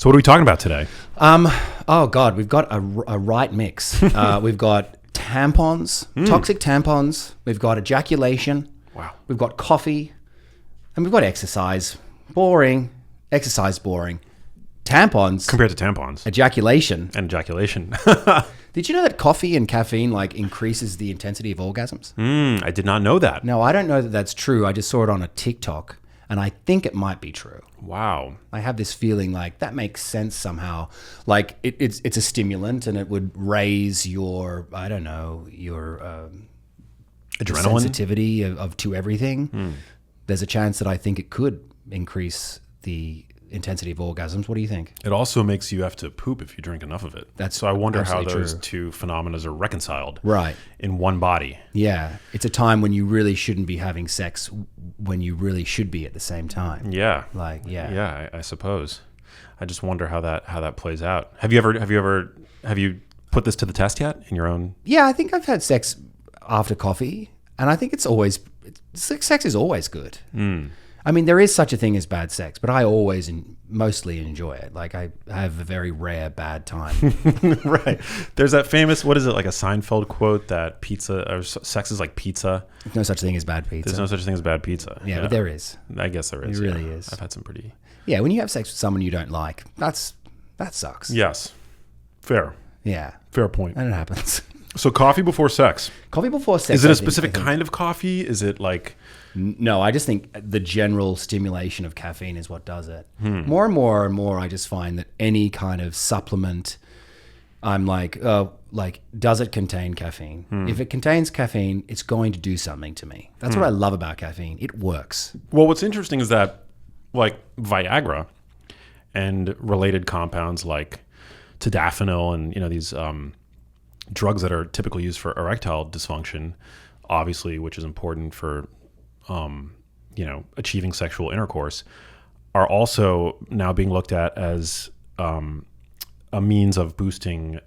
So what are we talking about today? Oh God, we've got a right mix. We've got tampons, toxic tampons. We've got ejaculation. Wow. We've got coffee, and we've got exercise. Boring. Exercise boring. Tampons. Compared to tampons. Ejaculation. And ejaculation. Did you know that coffee and caffeine increases the intensity of orgasms? I did not know that. No, I don't know that that's true. I just saw it on a TikTok, and I think it might be true. Wow. I have this feeling like that makes sense somehow. Like it's a stimulant, and it would raise your adrenaline sensitivity to everything. There's a chance that I think it could increase the intensity of orgasms. What do you think? It also makes you have to poop if you drink enough of it. So I wonder how those two phenomena are reconciled in one body. Yeah. It's a time when you really shouldn't be having sex when you really should be at the same time. Yeah. Yeah, I suppose. I just wonder how that plays out. Have you put this to the test yet in your own? Yeah, I think I've had sex after coffee, and I think sex is always good. I mean, there is such a thing as bad sex, but I always mostly enjoy it. Like, I have a very rare bad time. Right. There's that famous, what is it, like a Seinfeld quote that pizza or sex is like pizza. There's no such thing as bad pizza. There's no such thing as bad pizza. Yeah, but there is. I guess there is. It really is. I've had some pretty. Yeah, when you have sex with someone you don't like, that sucks. Yes. Fair. Yeah. Fair point. And it happens. So coffee before sex. Coffee before sex. Is it a specific kind of coffee? Is it like... No, I just think the general stimulation of caffeine is what does it. More and more, I just find that any kind of supplement, I'm like, does it contain caffeine? If it contains caffeine, it's going to do something to me. That's what I love about caffeine. It works. Well, what's interesting is that, like Viagra and related compounds like tadalafil and these drugs that are typically used for erectile dysfunction, obviously, which is important for achieving sexual intercourse, are also now being looked at as a means of boosting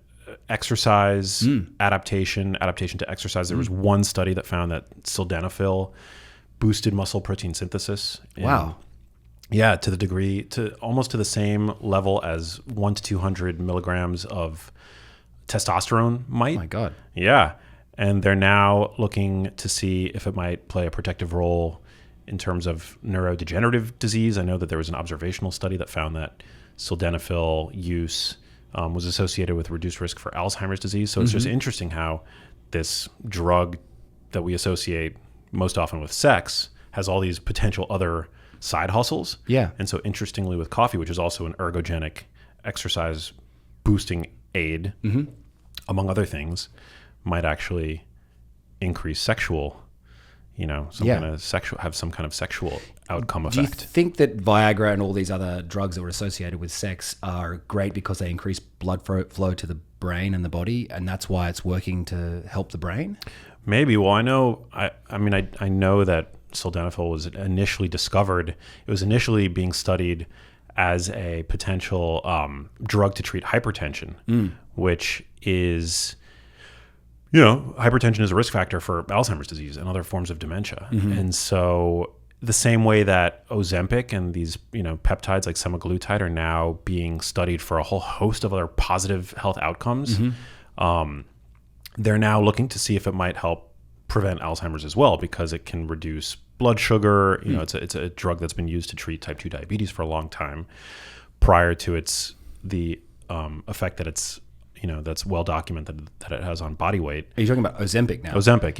exercise, adaptation to exercise. There was one study that found that sildenafil boosted muscle protein synthesis. Wow. Yeah, to almost to the same level as 1 to 200 milligrams of testosterone might. Oh my God. Yeah. And they're now looking to see if it might play a protective role in terms of neurodegenerative disease. I know that there was an observational study that found that sildenafil use was associated with reduced risk for Alzheimer's disease. So it's just interesting how this drug that we associate most often with sex has all these potential other side hustles. Yeah. And so interestingly with coffee, which is also an ergogenic exercise boosting aid, among other things, might actually increase sexual, have some kind of sexual outcome effect. Do you think that Viagra and all these other drugs that were associated with sex are great because they increase blood flow to the brain and the body, and that's why it's working to help the brain? Maybe. Well, I know that sildenafil was initially discovered. It was initially being studied as a potential drug to treat hypertension, which is, hypertension is a risk factor for Alzheimer's disease and other forms of dementia. And so the same way that Ozempic and these, peptides like semaglutide are now being studied for a whole host of other positive health outcomes, they're now looking to see if it might help prevent Alzheimer's as well, because it can reduce blood sugar. It's a drug that's been used to treat type 2 diabetes for a long time prior to the effect that it's, that's well documented that it has on body weight. Are you talking about Ozempic now? Ozempic,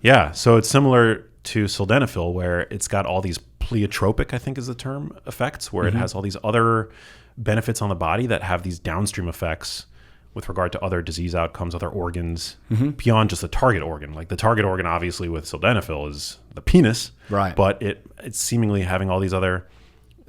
yeah. So it's similar to sildenafil, where it's got all these pleiotropic, I think is the term, effects, where it has all these other benefits on the body that have these downstream effects with regard to other disease outcomes, other organs, beyond just the target organ. Like the target organ, obviously, with sildenafil is the penis, right? But it's seemingly having all these other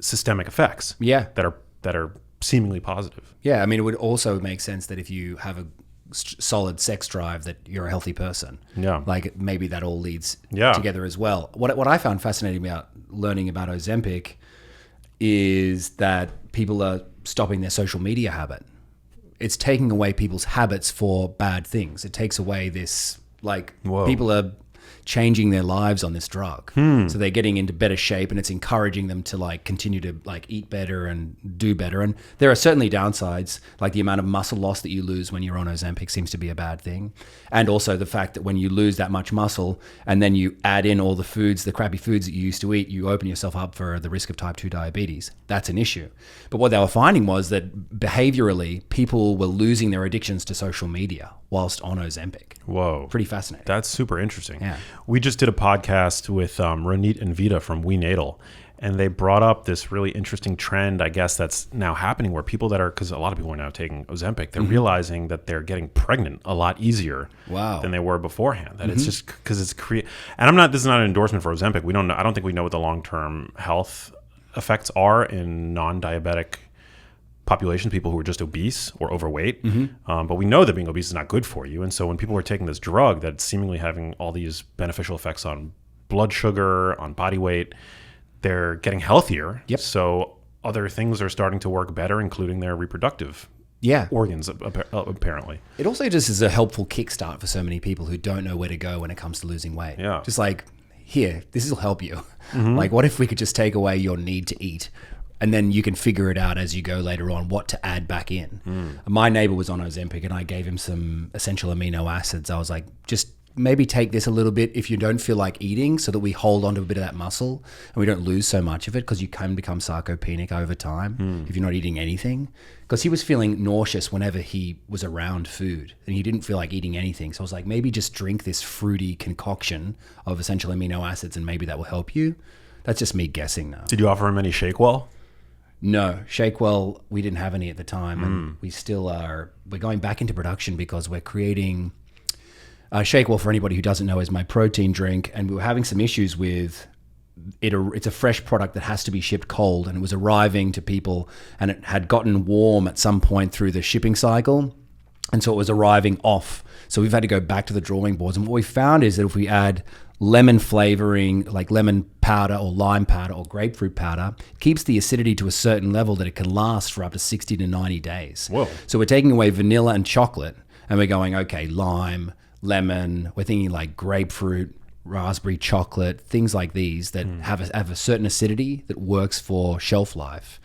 systemic effects, that are seemingly positive. Yeah, I mean, it would also make sense that if you have a solid sex drive, that you're a healthy person. Yeah, like maybe that all leads together as well. What I found fascinating about learning about Ozempic is that people are stopping their social media habit. It's taking away people's habits for bad things. It takes away this, people are changing their lives on this drug. So they're getting into better shape, and it's encouraging them to like continue to like eat better and do better. And there are certainly downsides, like the amount of muscle loss that you lose when you're on Ozempic seems to be a bad thing. And also the fact that when you lose that much muscle and then you add in all the foods, the crappy foods that you used to eat, you open yourself up for the risk of type 2 diabetes. That's an issue. But what they were finding was that behaviorally, people were losing their addictions to social media whilst on Ozempic. Whoa. Pretty fascinating. That's super interesting. Yeah. We just did a podcast with Ronit and Vita from We Natal, and they brought up this really interesting trend, I guess, that's now happening where people that are, because a lot of people are now taking Ozempic, they're realizing that they're getting pregnant a lot easier than they were beforehand. That it's just because it's and this is not an endorsement for Ozempic. We don't know, I don't think we know what the long-term health effects are in non-diabetic population, people who are just obese or overweight. But we know that being obese is not good for you. And so when people are taking this drug that's seemingly having all these beneficial effects on blood sugar, on body weight, they're getting healthier. So other things are starting to work better, including their reproductive organs, apparently. It also just is a helpful kickstart for so many people who don't know where to go when it comes to losing weight. Just like, here, this will help you. Like, what if we could just take away your need to eat? And then you can figure it out as you go later on what to add back in. My neighbor was on Ozempic and I gave him some essential amino acids. I was like, just maybe take this a little bit if you don't feel like eating so that we hold on to a bit of that muscle and we don't lose so much of it, because you can become sarcopenic over time if you're not eating anything. Because he was feeling nauseous whenever he was around food and he didn't feel like eating anything. So I was like, maybe just drink this fruity concoction of essential amino acids and maybe that will help you. That's just me guessing now. Did you offer him any Shakewell? No, Shakewell, we didn't have any at the time, and we still are. We're going back into production because we're creating Shakewell, for anybody who doesn't know, is my protein drink, and we were having some issues with it. It's a fresh product that has to be shipped cold, and it was arriving to people, and it had gotten warm at some point through the shipping cycle, and so it was arriving off. So we've had to go back to the drawing boards, and what we found is that if we add lemon flavoring, like lemon powder or lime powder or grapefruit powder, keeps the acidity to a certain level that it can last for up to 60 to 90 days. Whoa. So we're taking away vanilla and chocolate and we're going, okay, lime, lemon, we're thinking like grapefruit, raspberry chocolate, things like these that have a certain acidity that works for shelf life.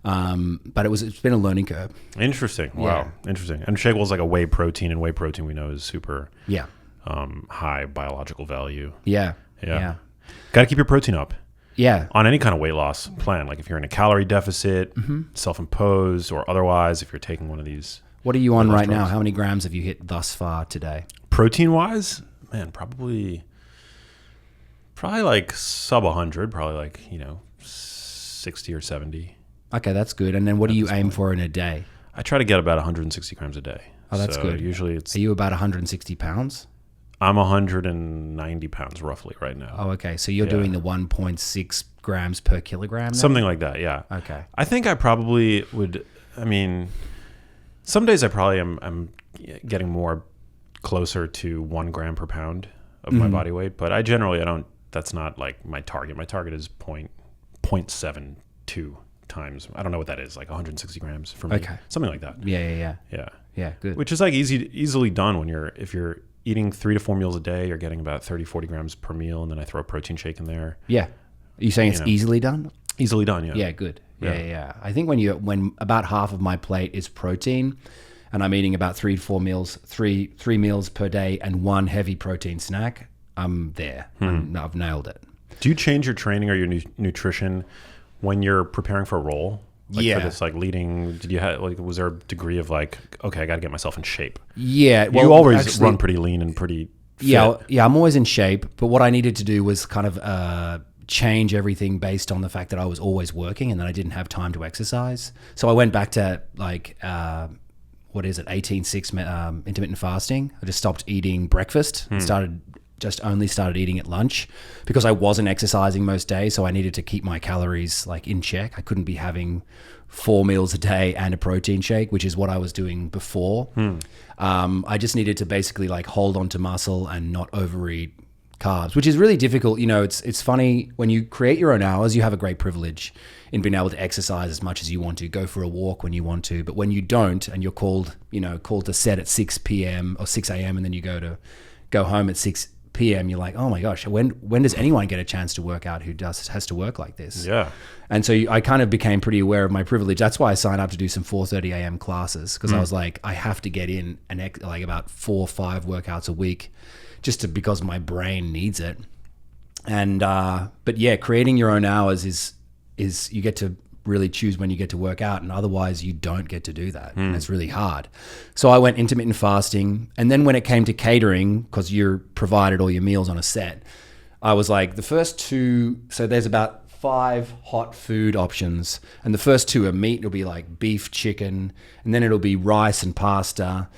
But it's been a learning curve. Interesting. Wow. Interesting. And Shakewell is like a whey protein, and whey protein we know is super high biological value. Yeah. Got to keep your protein up. Yeah. On any kind of weight loss plan, like if you're in a calorie deficit, self-imposed or otherwise, if you're taking one of these. What are you on right now? How many grams have you hit thus far today? Protein-wise, man, probably like sub 100, probably like, 60 or 70. Okay, that's good. And then what do you aim for in a day? I try to get about 160 grams a day. Oh, that's good. Usually Are you about 160 pounds? I'm 190 pounds roughly right now. Oh, okay. So you're doing the 1.6 grams per kilogram now? Something like that, yeah. Okay. I think I probably would, some days I probably am getting more closer to 1 gram per pound of my body weight, but I don't, that's not like my target. My target is 0.72 times. I don't know what that is, like 160 grams for me. Okay. Something like that. Yeah, good. Which is like easily done if you're eating 3 to 4 meals a day, you're getting about 30, 40 grams per meal, and then I throw a protein shake in there. Yeah. Are you saying it's easily done? Easily done, yeah. Yeah, good. Yeah. I think when about half of my plate is protein, and I'm eating about 3 to 4 meals, three meals per day, and 1 heavy protein snack, I'm there. I've nailed it. Do you change your training or your nutrition when you're preparing for a role? For this leading, did you have was there a degree of okay, I got to get myself in shape? Yeah. Well, you always run pretty lean and pretty fit. Yeah, I'm always in shape. But what I needed to do was kind of change everything based on the fact that I was always working and that I didn't have time to exercise. So I went back to 18-6 intermittent fasting. I just stopped eating breakfast and only started eating at lunch because I wasn't exercising most days. So I needed to keep my calories in check. I couldn't be having 4 meals a day and a protein shake, which is what I was doing before. I just needed to basically hold on to muscle and not overeat carbs, which is really difficult. It's funny when you create your own hours, you have a great privilege in being able to exercise as much as you want to, go for a walk when you want to. But when you don't, and you're called to set at 6 p.m. or 6 a.m. and then you go home at 6 p.m., you're like, oh my gosh, when does anyone get a chance to work out who has to work like this? Yeah. And so I kind of became pretty aware of my privilege. That's why I signed up to do some 4:30 a.m. classes, because I was like, I have to get in like about 4 or 5 workouts a week, because my brain needs it. And but yeah, creating your own hours is you get to really choose when you get to work out, and otherwise you don't get to do that. And it's really hard. So I went intermittent fasting, and then when it came to catering, because you're provided all your meals on a set, I was like, the first 2, so there's about 5 hot food options, and the first 2 are meat. It'll be like beef, chicken, and then it'll be rice and pasta,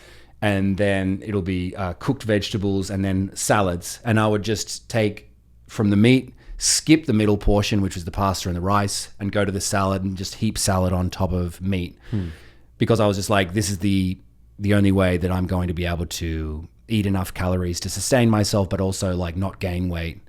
and then it'll be cooked vegetables, and then salads. And I would just take from the meat, skip the middle portion, which was the pasta and the rice, and go to the salad and just heap salad on top of meat. Because I was just like, this is the only way that I'm going to be able to eat enough calories to sustain myself, but also like not gain weight.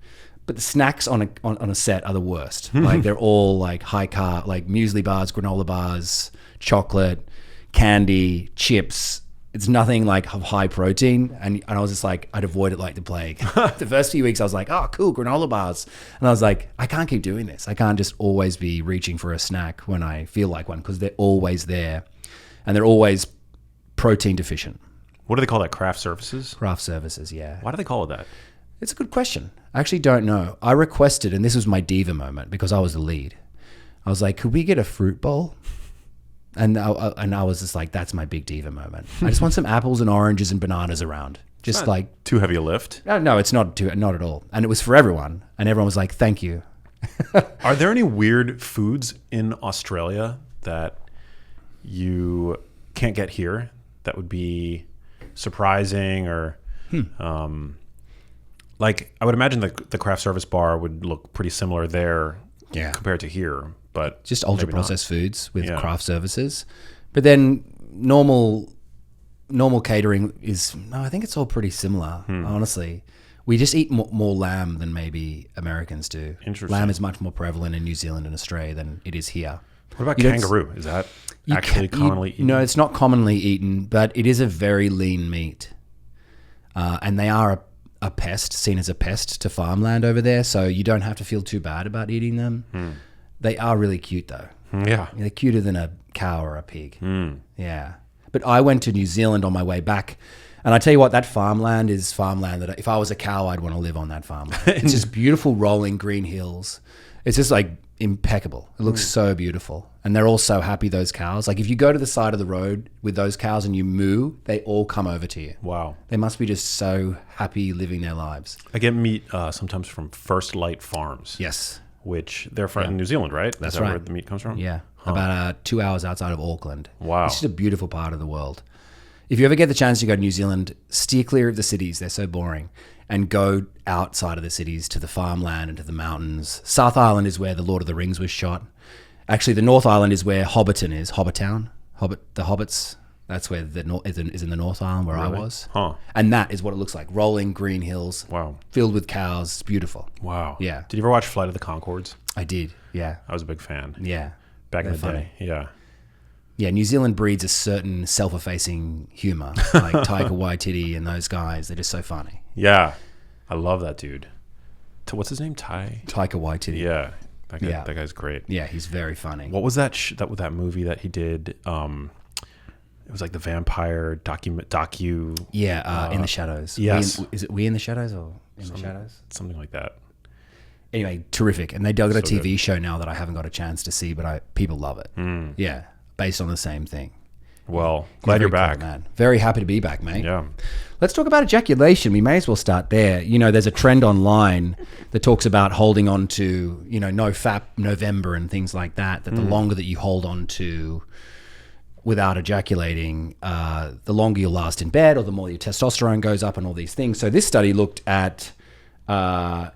But the snacks on a set are the worst. Like they're all like high carb, like muesli bars, granola bars, chocolate, candy, chips. It's nothing like of high protein. And I was just like, I'd avoid it like the plague. The first few weeks I was like, oh, cool, granola bars. And I was like, I can't keep doing this. I can't just always be reaching for a snack when I feel like one, because they're always there and they're always protein deficient. What do they call that? Craft services? Craft services, yeah. Why do they call it that? It's a good question. I actually don't know. I requested, and this was my diva moment because I was the lead. I was like, could we get a fruit bowl? And I was just like, that's my big diva moment. I just want some apples and oranges and bananas around. Just like too heavy a lift? No, it's not at all. And it was for everyone. And everyone was like, thank you. Are there any weird foods in Australia that you can't get here that would be surprising or like I would imagine the craft service bar would look pretty similar there compared to here, but just ultra processed foods with craft services. But then normal catering I think it's all pretty similar, honestly. We just eat more lamb than maybe Americans do. Interesting. Lamb is much more prevalent in New Zealand and Australia than it is here. What about kangaroo? Is that actually commonly eaten? No, it's not commonly eaten, but it is a very lean meat. And they are a pest, seen as a pest to farmland over there, so you don't have to feel too bad about eating them. They are really cute, though. Yeah. They're cuter than a cow or a pig. Yeah. But I went to New Zealand on my way back, and I tell you what, that farmland is farmland that if I was a cow, I'd want to live on that farmland. It's just beautiful rolling green hills. It's just like impeccable. It looks so beautiful. And they're all so happy, those cows. Like if you go to the side of the road with those cows and you moo, they all come over to you. Wow. They must be just so happy living their lives. I get meat sometimes from First Light Farms. Yes. Which they're from New Zealand, right? That's Is that right. where the meat comes from? Yeah. About 2 hours outside of Auckland. Wow. It's just a beautiful part of the world. If you ever get the chance to go to New Zealand, steer clear of the cities. They're so boring. And go outside of the cities to the farmland and to the mountains. South Island is where The Lord of the Rings was shot. Actually, the North Island is where Hobbiton is. Hobbitown. The Hobbits. That's where is in the North Island where Really? I was. Huh. And that is what it looks like. Rolling green hills. Wow. Filled with cows. It's beautiful. Wow. Yeah. Did you ever watch Flight of the Conchords? I did. Yeah. I was a big fan. Yeah. Back in the They're day. Yeah. Yeah, New Zealand breeds a certain self-effacing humor, like Taika Waititi and those guys. They're just so funny. Yeah. I love that dude. What's his name? Taika Waititi. Yeah. That guy's great. Yeah, he's very funny. What was that that movie that he did? It was like the vampire docu. Yeah, In the Shadows. Yes. Is it We in the Shadows or In the Shadows? Something like that. Anyway, terrific. And they got a So TV good. show now that I haven't got a chance to see, but people love it. Yeah, based on the same thing. Well, glad you're back. Cool, man. Very happy to be back, mate. Yeah. Let's talk about ejaculation. We may as well start there. You know, there's a trend online that talks about holding on to, no FAP November and things like that, the longer that you hold on to without ejaculating, the longer you'll last in bed or the more your testosterone goes up and all these things. So this study looked at, hold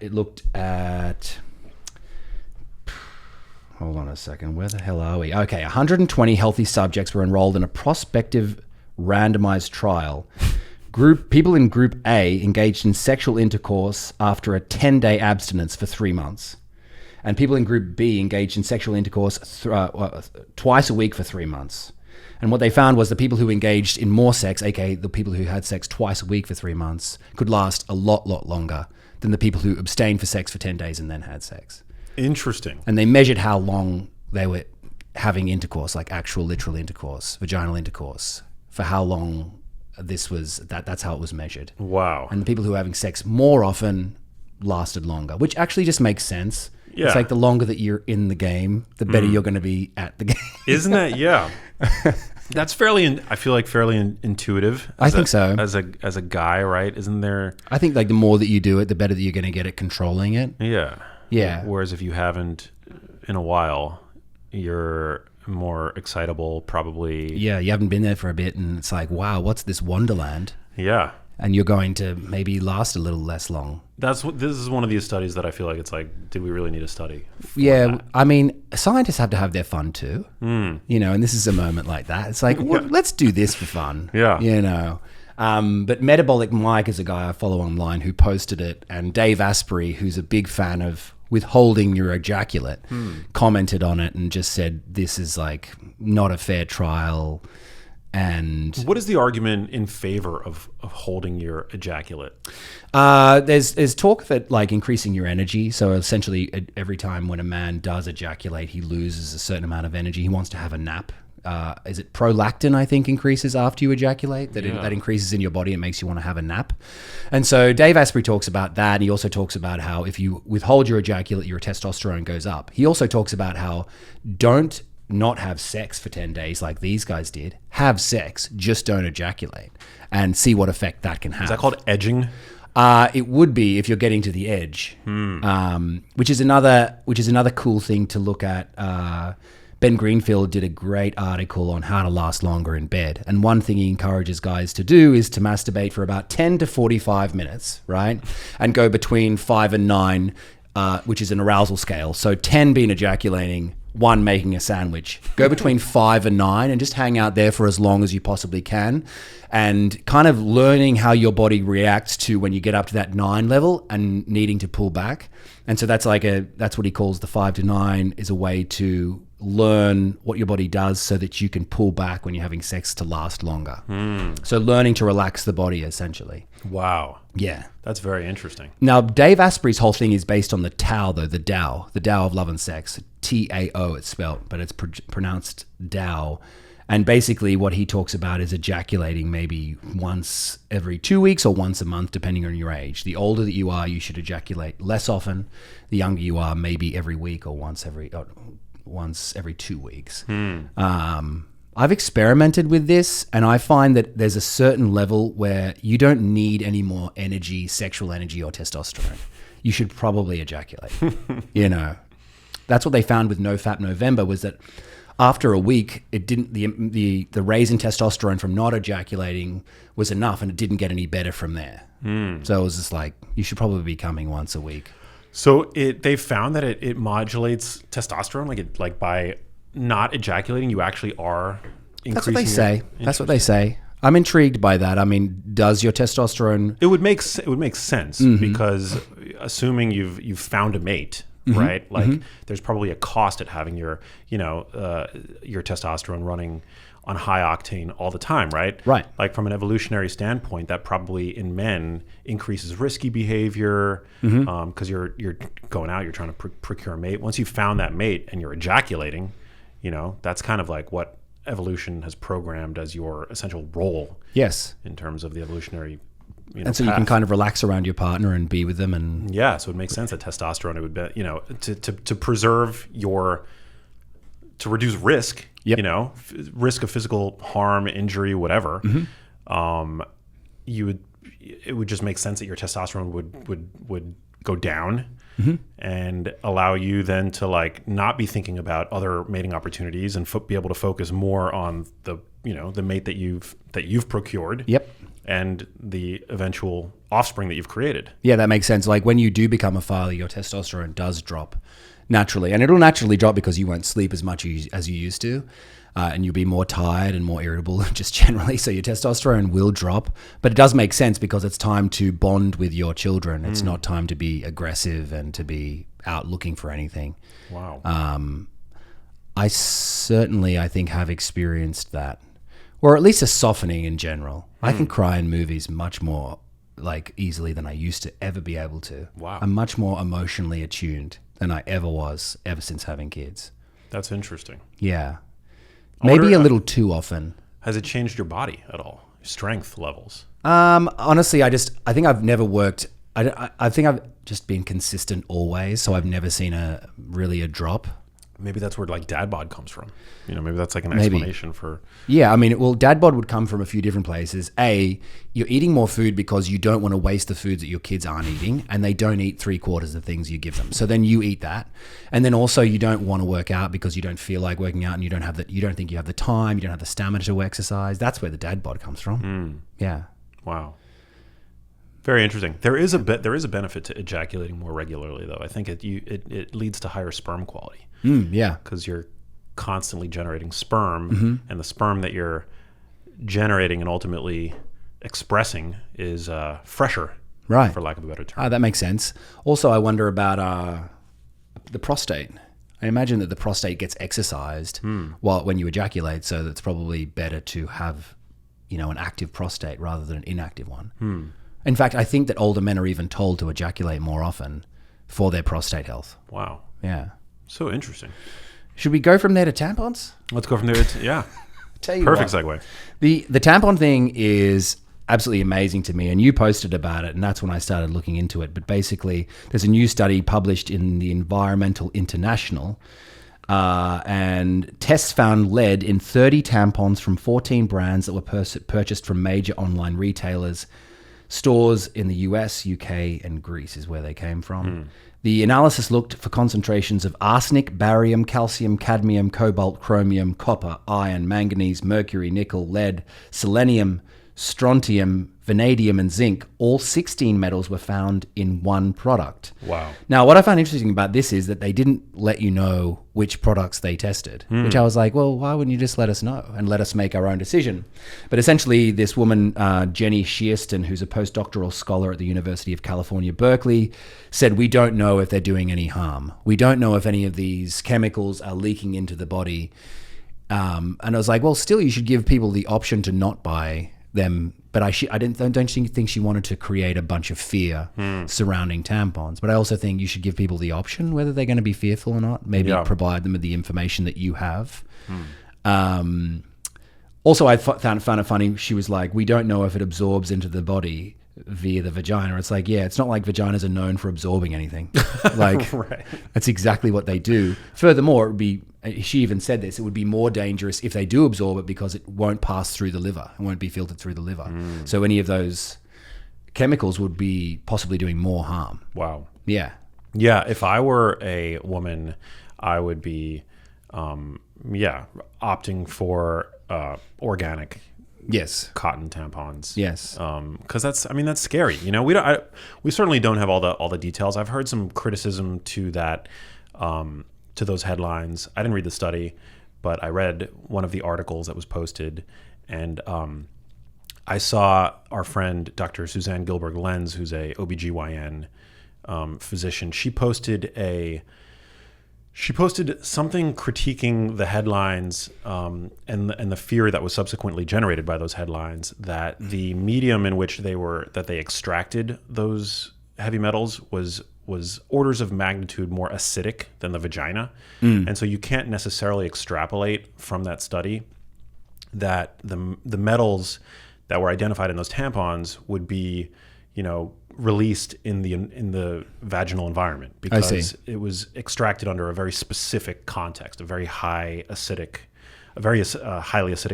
on a second. Where the hell are we? Okay, 120 healthy subjects were enrolled in a prospective randomized trial. People in Group A engaged in sexual intercourse after a 10-day abstinence for 3 months. And people in Group B engaged in sexual intercourse twice a week for 3 months. And what they found was the people who engaged in more sex, aka the people who had sex twice a week for 3 months, could last a lot longer than the people who abstained for sex for 10 days and then had sex. Interesting. And they measured how long they were having intercourse, like actual literal intercourse, vaginal intercourse, for how long this was, that's how it was measured. Wow. And the people who were having sex more often lasted longer, which actually just makes sense. Yeah. It's like the longer that you're in the game, the better you're going to be at the game. Isn't that? Yeah. That's fairly, I feel like fairly intuitive. I think so. As a guy, right? Isn't there? I think like the more that you do it, the better that you're going to get at controlling it. Yeah. Yeah. Whereas if you haven't in a while, you're more excitable, probably. Yeah, you haven't been there for a bit, and it's like, wow, what's this wonderland? Yeah. And you're going to maybe last a little less long. This is one of these studies that I feel like it's like, did we really need a study? Yeah, that? I mean, scientists have to have their fun too, you know, and this is a moment like that. It's like, well, let's do this for fun, you know. But Metabolic Mike is a guy I follow online who posted it, and Dave Asprey, who's a big fan of withholding your ejaculate, commented on it and just said, this is like not a fair trial. And what is the argument in favor of holding your ejaculate? There's talk of it like increasing your energy. So essentially, every time when a man does ejaculate, he loses a certain amount of energy. He wants to have a nap. Is it prolactin, I think, increases after you ejaculate? That increases in your body and makes you want to have a nap. And so Dave Asprey talks about that. He also talks about how if you withhold your ejaculate, your testosterone goes up. He also talks about how don't not have sex for 10 days like these guys did. Have sex, just don't ejaculate, and see what effect that can have. Is that called edging? It would be if you're getting to the edge, which is another cool thing to look at. Ben Greenfield did a great article on how to last longer in bed, and one thing he encourages guys to do is to masturbate for about 10 to 45 minutes, right, and go between 5 and 9, which is an arousal scale. So 10 being ejaculating, 1 making a sandwich. Go between 5 and 9 and just hang out there for as long as you possibly can, and kind of learning how your body reacts to when you get up to that 9 level and needing to pull back. And so that's what he calls the 5 to 9 is a way to learn what your body does so that you can pull back when you're having sex to last longer. So learning to relax the body, essentially. Wow. Yeah. That's very interesting. Now, Dave Asprey's whole thing is based on the Tao, though, the Tao of love and sex. Tao, it's spelt, but it's pronounced Tao. And basically what he talks about is ejaculating maybe once every 2 weeks or once a month, depending on your age. The older that you are, you should ejaculate less often. The younger you are, maybe every week or once every 2 weeks. I've experimented with this, and I find that there's a certain level where you don't need any more energy, sexual energy or testosterone. You should probably ejaculate. You know, that's what they found with No Fap November, was that after a week, it didn't the raise in testosterone from not ejaculating was enough, and it didn't get any better from there. So it was just like, you should probably be coming once a week. So they found that it modulates testosterone, like by not ejaculating, you actually are increasing. That's what they say. That's what they say. I'm intrigued by that. I mean, does your testosterone? It would make sense because assuming you've found a mate, right? Like there's probably a cost at having your testosterone running on high octane all the time, right? Right. Like from an evolutionary standpoint, that probably in men increases risky behavior because you're going out, you're trying to procure a mate. Once you've found that mate and you're ejaculating, you know, that's kind of like what evolution has programmed as your essential role. Yes. In terms of the evolutionary. And so you can kind of relax around your partner and be with them, and yeah, so it makes sense that testosterone, it would be, you know, to preserve to reduce risk, you know, risk of physical harm, injury, whatever. It would just make sense that your testosterone would go down and allow you then to like not be thinking about other mating opportunities and be able to focus more on the mate that you've procured. Yep. And the eventual offspring that you've created. Yeah, that makes sense. Like when you do become a father, your testosterone does drop naturally. And it'll naturally drop because you won't sleep as much as you used to. And you'll be more tired and more irritable just generally. So your testosterone will drop. But it does make sense because it's time to bond with your children. It's not time to be aggressive and to be out looking for anything. Wow. I certainly, I think, have experienced that, or at least a softening in general. I can cry in movies much more like easily than I used to ever be able to. Wow. I'm much more emotionally attuned than I ever was ever since having kids. That's interesting. Yeah. I Maybe wonder, a little too often. Has it changed your body at all? Strength levels? Honestly, I think I've never worked. I think I've just been consistent always. So I've never seen a drop. Maybe that's where like dad bod comes from. You know, maybe that's like an explanation for. Yeah, I mean, well, dad bod would come from a few different places. A, you're eating more food because you don't want to waste the foods that your kids aren't eating, and they don't eat 3/4 of the things you give them. So then you eat that, and then also you don't want to work out because you don't feel like working out, and you don't think you have the time, you don't have the stamina to exercise. That's where the dad bod comes from. Yeah. Wow. Very interesting. There is a benefit to ejaculating more regularly, though. I think it leads to higher sperm quality. Yeah. Because you're constantly generating sperm, and the sperm that you're generating and ultimately expressing is fresher, right? For lack of a better term. That makes sense. Also, I wonder about the prostate. I imagine that the prostate gets exercised when you ejaculate, so that's probably better to have, an active prostate rather than an inactive one. In fact, I think that older men are even told to ejaculate more often for their prostate health. Wow. Yeah. So interesting. Should we go from there to tampons? Let's go from there to, yeah. Tell you Perfect what, segue. The tampon thing is absolutely amazing to me, and you posted about it, and that's when I started looking into it. But basically, there's a new study published in the Environmental International, and tests found lead in 30 tampons from 14 brands that were purchased from major online retailers. Stores in the US, UK, and Greece is where they came from. The analysis looked for concentrations of arsenic, barium, calcium, cadmium, cobalt, chromium, copper, iron, manganese, mercury, nickel, lead, selenium, strontium, vanadium, and zinc. All 16 metals were found in one product. Wow. Now, what I found interesting about this is that they didn't let you know which products they tested, which I was like, well, why wouldn't you just let us know and let us make our own decision? But essentially, this woman, Jenny Shearston, who's a postdoctoral scholar at the University of California, Berkeley, said, we don't know if they're doing any harm. We don't know if any of these chemicals are leaking into the body. And I was like, well, still, you should give people the option to not buy them. But I don't think she wanted to create a bunch of fear surrounding tampons. But I also think you should give people the option whether they're going to be fearful or not. Maybe provide them with the information that you have. Also, I found it funny. She was like, we don't know if it absorbs into the body via the vagina. It's like, yeah, it's not like vaginas are known for absorbing anything. Like, right. That's exactly what they do. Furthermore, it would be, she even said this, it would be more dangerous if they do absorb it because it won't pass through the liver. It won't be filtered through the liver. So any of those chemicals would be possibly doing more harm. Wow. Yeah. Yeah. If I were a woman, I would be, opting for organic. Yes. Cotton tampons. Yes. Because that's scary. We certainly don't have all the details. I've heard some criticism to that, to those headlines. I didn't read the study, but I read one of the articles that was posted, and I saw our friend Dr. Suzanne Gilbert-Lenz, who's a OBGYN physician. She posted something critiquing the headlines and the fear that was subsequently generated by those headlines, that the medium in which they extracted those heavy metals was orders of magnitude more acidic than the vagina. And so you can't necessarily extrapolate from that study that the metals that were identified in those tampons would be, released in the vaginal environment, because it was extracted under a very specific context, a very highly acidic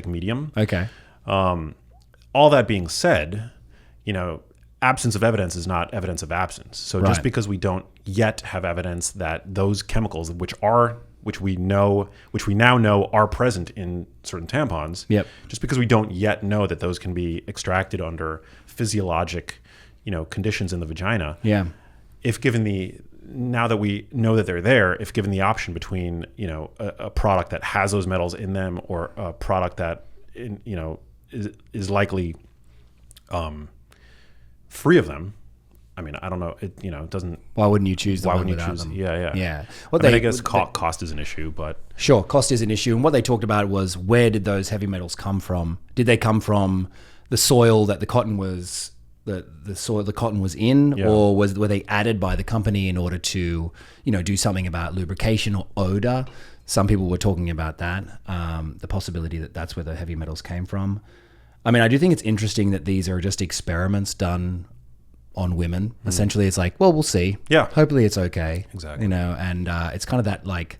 medium. Okay. All that being said, absence of evidence is not evidence of absence. So just because we don't yet have evidence that those chemicals, which we now know are present in certain tampons, just because we don't yet know that those can be extracted under physiologic conditions in the vagina. Yeah. Now that we know that they're there, if given the option between, a product that has those metals in them or a product that, is likely free of them, I mean, I don't know. It, you know, it doesn't. Why wouldn't you choose the Why one wouldn't you without choose? them? Yeah. Yeah. I guess cost is an issue, but sure, cost is an issue. And what they talked about was, where did those heavy metals come from? Did they come from the soil that the cotton was the soil the cotton was in, or were they added by the company in order to, you know, do something about lubrication or odor? Some people were talking about that, the possibility that that's where the heavy metals came from. I mean, I do think it's interesting that these are just experiments done on women. Essentially, it's like, well, we'll see. Yeah. Hopefully it's okay. Exactly. You know, and it's kind of that, like,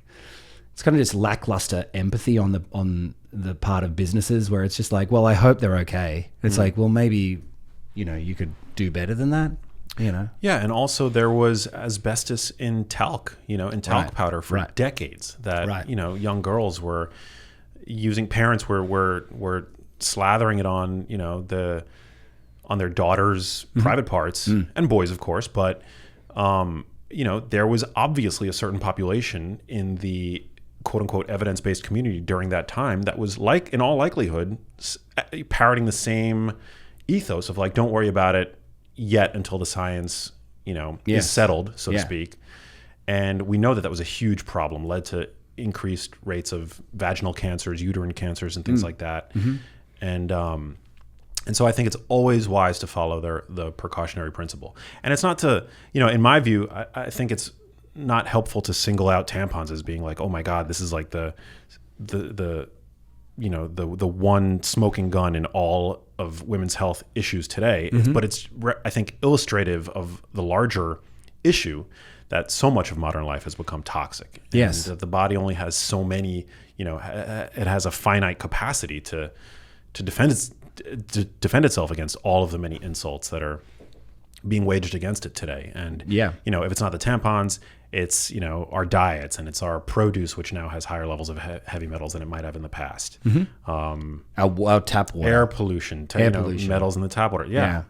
it's kind of just lackluster empathy on the part of businesses, where it's just like, well, I hope they're okay. It's like, well, maybe, you know, you could do better than that, you know? Yeah, and also there was asbestos in talc, you know, in talc powder for decades that, you know, young girls were using, parents were slathering it on, you know, on their daughters' private parts and boys, of course. But, you know, there was obviously a certain population in the quote unquote evidence-based community during that time that was, like, in all likelihood, parroting the same ethos of, like, don't worry about it yet until the science, you know, is settled, so to speak. And we know that that was a huge problem, led to increased rates of vaginal cancers, uterine cancers, and things like that. And so I think it's always wise to follow the precautionary principle. And it's not to, you know, in my view, I think it's not helpful to single out tampons as being like, oh my God, this is like the you know, the one smoking gun in all of women's health issues today. But it's, I think, illustrative of the larger issue that so much of modern life has become toxic. Yes. And that the body only has so many, you know, it has a finite capacity to defend itself against all of the many insults that are being waged against it today. And, you know, if it's not the tampons, it's, you know, our diets, and it's our produce, which now has higher levels of heavy metals than it might have in the past. Our tap water. Air pollution, pollution. Metals in the tap water. Yeah.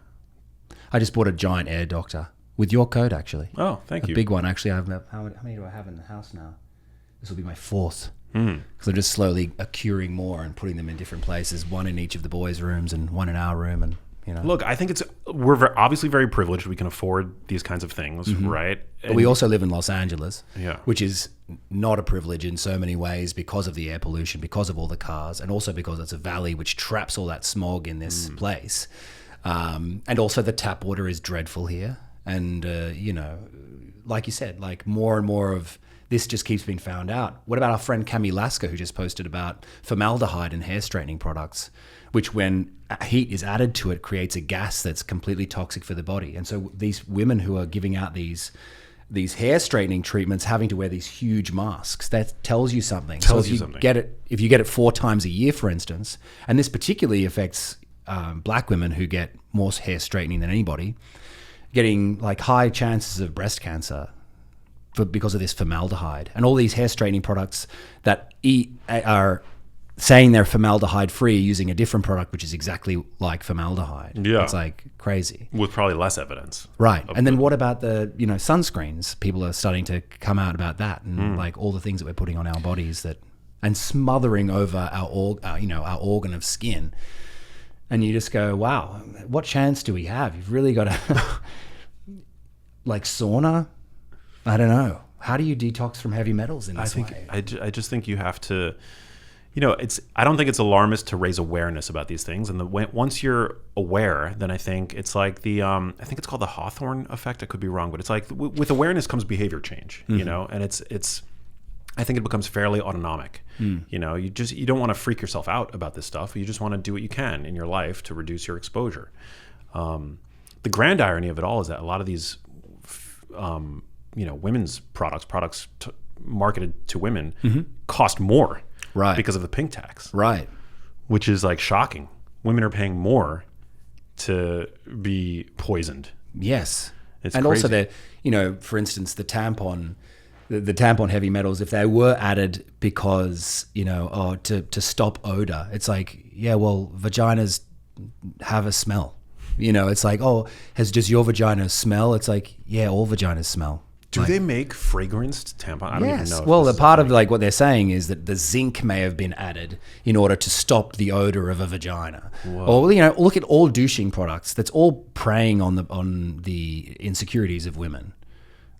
I just bought a giant air doctor with your code, actually. Oh, thank you. A big one, actually. How many do I have in the house now? This will be my fourth. Because I'm just slowly accruing more and putting them in different places, one in each of the boys' rooms and one in our room. And, you know. Look, I think we're obviously very privileged. We can afford these kinds of things, right? But we also live in Los Angeles, Yeah. which is not a privilege in so many ways because of the air pollution, because of all the cars, and also because it's a valley which traps all that smog in this place. And also the tap water is dreadful here. And, you know, like you said, like more and more of this just keeps being found out. What about our friend Cami Lasker, who just posted about formaldehyde in hair straightening products, which when heat is added to it creates a gas that's completely toxic for the body. And so these women who are giving out these hair straightening treatments having to wear these huge masks, that tells you something. Tells so you something. If you get it 4 times a year, for instance, and this particularly affects black women who get more hair straightening than anybody, getting like high chances of breast cancer because of this formaldehyde. And all these hair straightening products that are saying they're formaldehyde free using a different product which is exactly like formaldehyde. Yeah. It's like crazy. With probably less evidence. Right. And then what about the, you know, sunscreens? People are starting to come out about that, and like all the things that we're putting on our bodies and smothering over our organ of skin. And you just go, wow, what chance do we have? You've really got to like sauna. I don't know. How do you detox from heavy metals in this way? I just think you have to, you know, I don't think it's alarmist to raise awareness about these things. And once you're aware, then I think it's like I think it's called the Hawthorne effect. I could be wrong, but it's like with awareness comes behavior change, you know, and it's, I think it becomes fairly autonomic. You know, you don't want to freak yourself out about this stuff. You just want to do what you can in your life to reduce your exposure. The grand irony of it all is that a lot of these, you know, women's products marketed to women cost more, right? Because of the pink tax, right? Which is like shocking. Women are paying more to be poisoned. Yes, it's and crazy. Also the, you know, for instance, the tampon heavy metals, if they were added because, you know, to stop odor, it's like, yeah, well, vaginas have a smell. You know, it's like, does your vagina smell? It's like, yeah, all vaginas smell. Do they make fragranced tampons? I don't even know. Well, the part of like what they're saying is that the zinc may have been added in order to stop the odor of a vagina. Whoa. Or look at all douching products. That's all preying on the insecurities of women.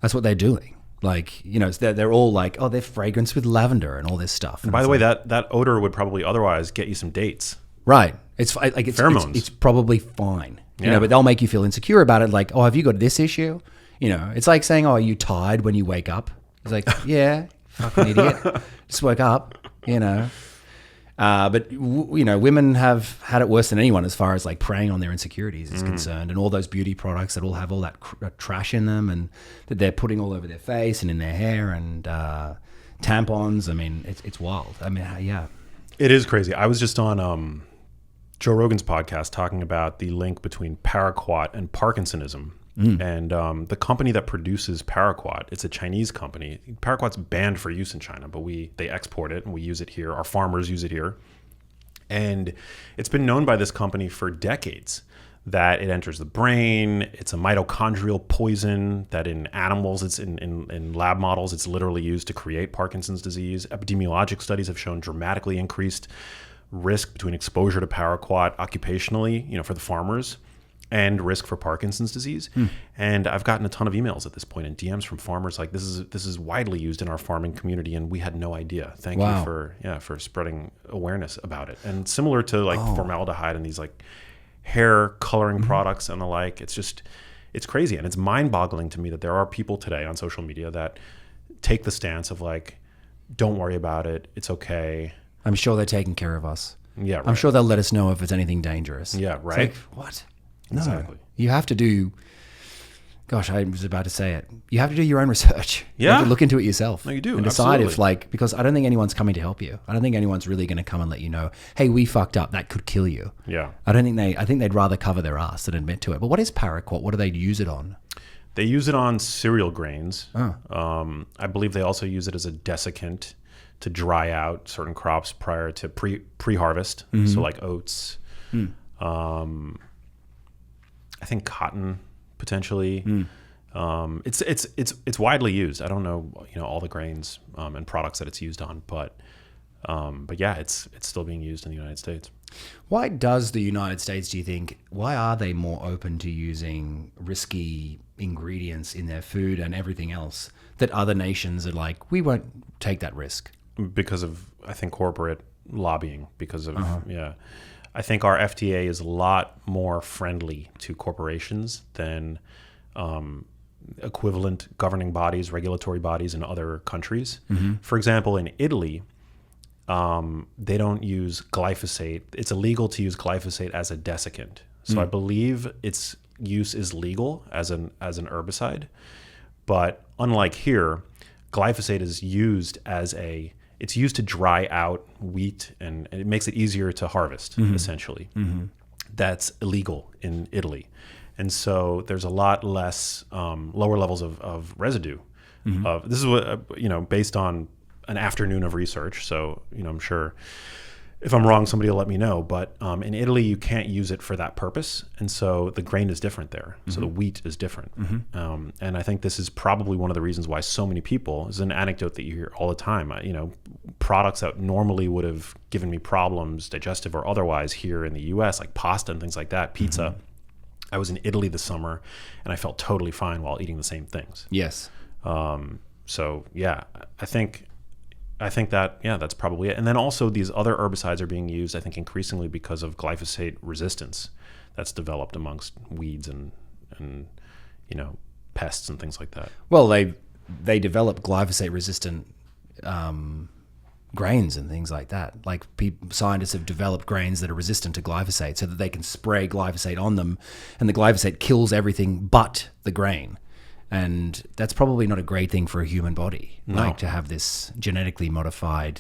That's what they're doing. Like, they're all like, oh, they're fragrance with lavender and all this stuff. And by the way, that odor would probably otherwise get you some dates. Right. It's pheromones. It's probably fine. But they'll make you feel insecure about it. Like, oh, have you got this issue? It's like saying, oh, are you tired when you wake up? It's like, yeah, fucking idiot. Just woke up, But, women have had it worse than anyone as far as like preying on their insecurities is concerned. And all those beauty products that all have all that trash in them and that they're putting all over their face and in their hair and tampons. I mean, it's wild. I mean, yeah. It is crazy. I was just on Joe Rogan's podcast talking about the link between paraquat and Parkinsonism. And the company that produces paraquat, it's a Chinese company. Paraquat's banned for use in China, but they export it and we use it here. Our farmers use it here. And it's been known by this company for decades that it enters the brain. It's a mitochondrial poison that in animals, it's in lab models, it's literally used to create Parkinson's disease. Epidemiologic studies have shown dramatically increased risk between exposure to paraquat occupationally, for the farmers, and risk for Parkinson's disease. And I've gotten a ton of emails at this point and DMs from farmers like, this is widely used in our farming community and we had no idea. Thank you for spreading awareness about it. And similar to like formaldehyde and these like hair coloring products and the like, it's crazy. And it's mind-boggling to me that there are people today on social media that take the stance of like, don't worry about it, it's okay. I'm sure they're taking care of us. Yeah, right. I'm sure they'll let us know if it's anything dangerous. Yeah, right. It's like, what? No. Exactly. You have to do, gosh, I was about to say it. You have to do your own research. Yeah. You have to look into it yourself. No, you do. And decide Absolutely. if because I don't think anyone's coming to help you. I don't think anyone's really going to come and let you know, hey, we fucked up. That could kill you. Yeah. I think they'd rather cover their ass than admit to it. But what is paraquat? What do they use it on? They use it on cereal grains. Oh. I believe they also use it as a desiccant to dry out certain crops prior to pre-harvest. So like oats, I think cotton potentially. It's widely used. I don't know, all the grains and products that it's used on, but yeah, it's still being used in the United States. Why does the United States, do you think, why are they more open to using risky ingredients in their food and everything else that other nations are like, we won't take that risk? Because of, I think, corporate lobbying, because of, I think our FDA is a lot more friendly to corporations than equivalent governing bodies, regulatory bodies in other countries. For example, in Italy, they don't use glyphosate. It's illegal to use glyphosate as a desiccant. So I believe its use is legal as an herbicide. But unlike here, glyphosate is used it's used to dry out wheat and it makes it easier to harvest, essentially. That's illegal in Italy. And so there's a lot less lower levels of residue. This is what, based on an afternoon of research. So, I'm sure if I'm wrong, somebody will let me know. But in Italy, you can't use it for that purpose. And so the grain is different there. So the wheat is different. And I think this is probably one of the reasons why so many people, this is an anecdote that you hear all the time, products that normally would have given me problems, digestive or otherwise, here in the US, like pasta and things like that, pizza. I was in Italy this summer and I felt totally fine while eating the same things. Yes. So yeah, I think that, that's probably it. And then also these other herbicides are being used, I think, increasingly because of glyphosate resistance that's developed amongst weeds and pests and things like that. Well, they develop glyphosate resistant grains and things like that. Like scientists have developed grains that are resistant to glyphosate so that they can spray glyphosate on them, and the glyphosate kills everything but the grain. And that's probably not a great thing for a human body, like to have this genetically modified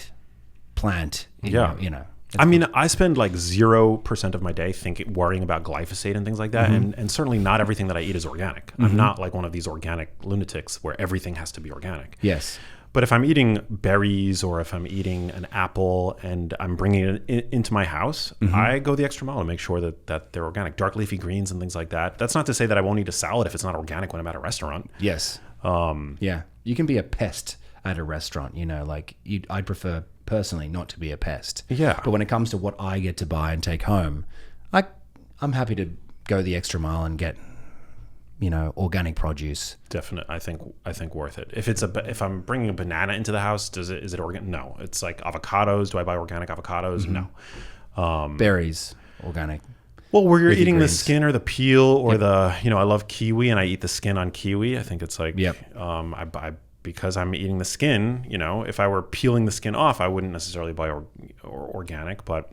plant. I spend like 0% of my day worrying about glyphosate and things like that. And certainly not everything that I eat is organic. I'm not like one of these organic lunatics where everything has to be organic. Yes. But if I'm eating berries or if I'm eating an apple and I'm bringing it into my house, I go the extra mile to make sure that they're organic. Dark leafy greens and things like that. That's not to say that I won't eat a salad if it's not organic when I'm at a restaurant. Yes. Yeah. You can be a pest at a restaurant, like I'd prefer personally not to be a pest. Yeah. But when it comes to what I get to buy and take home, I'm happy to go the extra mile and get, organic produce. Definitely. I think worth it. If I'm bringing a banana into the house, is it organic? No. It's like avocados. Do I buy organic avocados? No. Berries, organic. Well, where you're eating greens. the skin or the peel or I love kiwi and I eat the skin on kiwi. I think it's like, because I'm eating the skin, if I were peeling the skin off, I wouldn't necessarily buy organic. But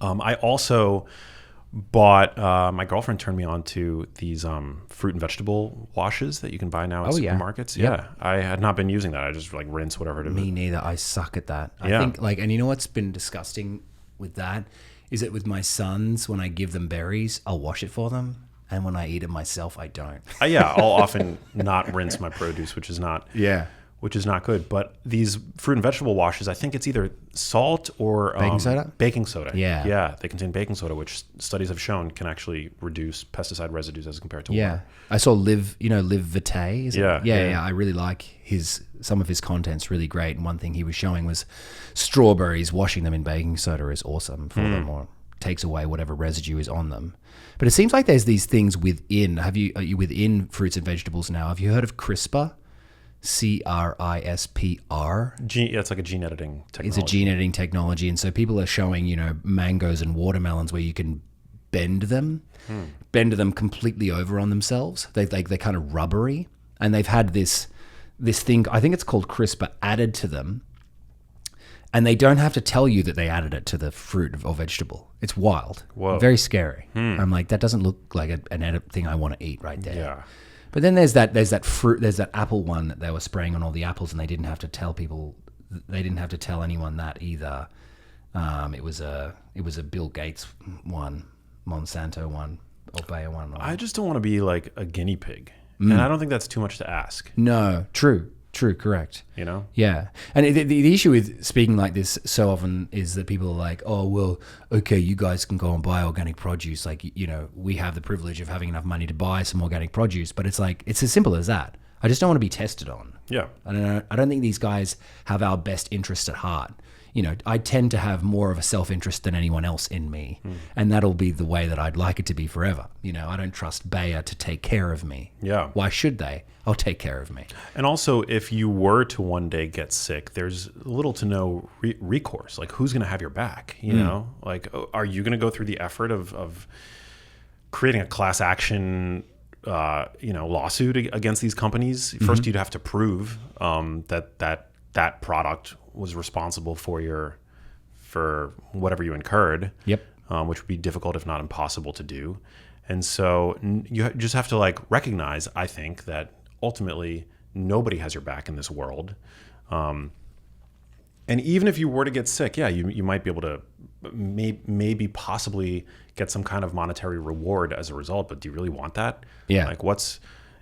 I also bought, my girlfriend turned me on to these fruit and vegetable washes that you can buy now at supermarkets. Yeah. I had not been using that. I just like rinse whatever. Me neither. I suck at that. I think and you know what's been disgusting with that is that with my sons, when I give them berries, I'll wash it for them. And when I eat it myself, I don't. I'll often not rinse my produce, which is not good. But these fruit and vegetable washes, I think it's either salt or baking soda. Baking soda. Yeah, they contain baking soda, which studies have shown can actually reduce pesticide residues as compared to water. I saw Liv Vitae. Is it? Yeah. I really like some of his content's really great. And one thing he was showing was strawberries. Washing them in baking soda is awesome for them, or takes away whatever residue is on them. But it seems like there's these things within. Are you within fruits and vegetables now? Have you heard of CRISPR? CRISPR. It's like a gene editing technology. It's a gene editing technology. And so people are showing, mangoes and watermelons where you can bend them completely over on themselves. They're kind of rubbery. And they've had this thing, I think it's called CRISPR, added to them. And they don't have to tell you that they added it to the fruit or vegetable. It's wild. Whoa. Very scary. I'm like, that doesn't look like an edit thing I want to eat right there. Yeah. But then there's that fruit, there's that apple one that they were spraying on all the apples, and they didn't have to tell people, they didn't have to tell anyone that either. It was a Bill Gates one, Monsanto one, or Bayer one. I just don't want to be like a guinea pig, and I don't think that's too much to ask. No, true, correct. Yeah. And the issue with speaking like this so often is that people are like, oh, well, okay, you guys can go and buy organic produce. Like, we have the privilege of having enough money to buy some organic produce. But it's like, it's as simple as that. I just don't want to be tested on. Yeah. I don't think these guys have our best interest at heart. I tend to have more of a self-interest than anyone else in me. And that'll be the way that I'd like it to be forever. I don't trust Bayer to take care of me. Yeah. Why should they? I'll take care of me. And also, if you were to one day get sick, there's little to no recourse. Like, who's going to have your back? Like, are you going to go through the effort of creating a class action, lawsuit against these companies? First, you'd have to prove that product was responsible for whatever you incurred. Yep. Which would be difficult, if not impossible, to do. And so you just have to recognize, I think, that ultimately nobody has your back in this world. And even if you were to get sick, you might be able to maybe possibly get some kind of monetary reward as a result. But do you really want that? Yeah.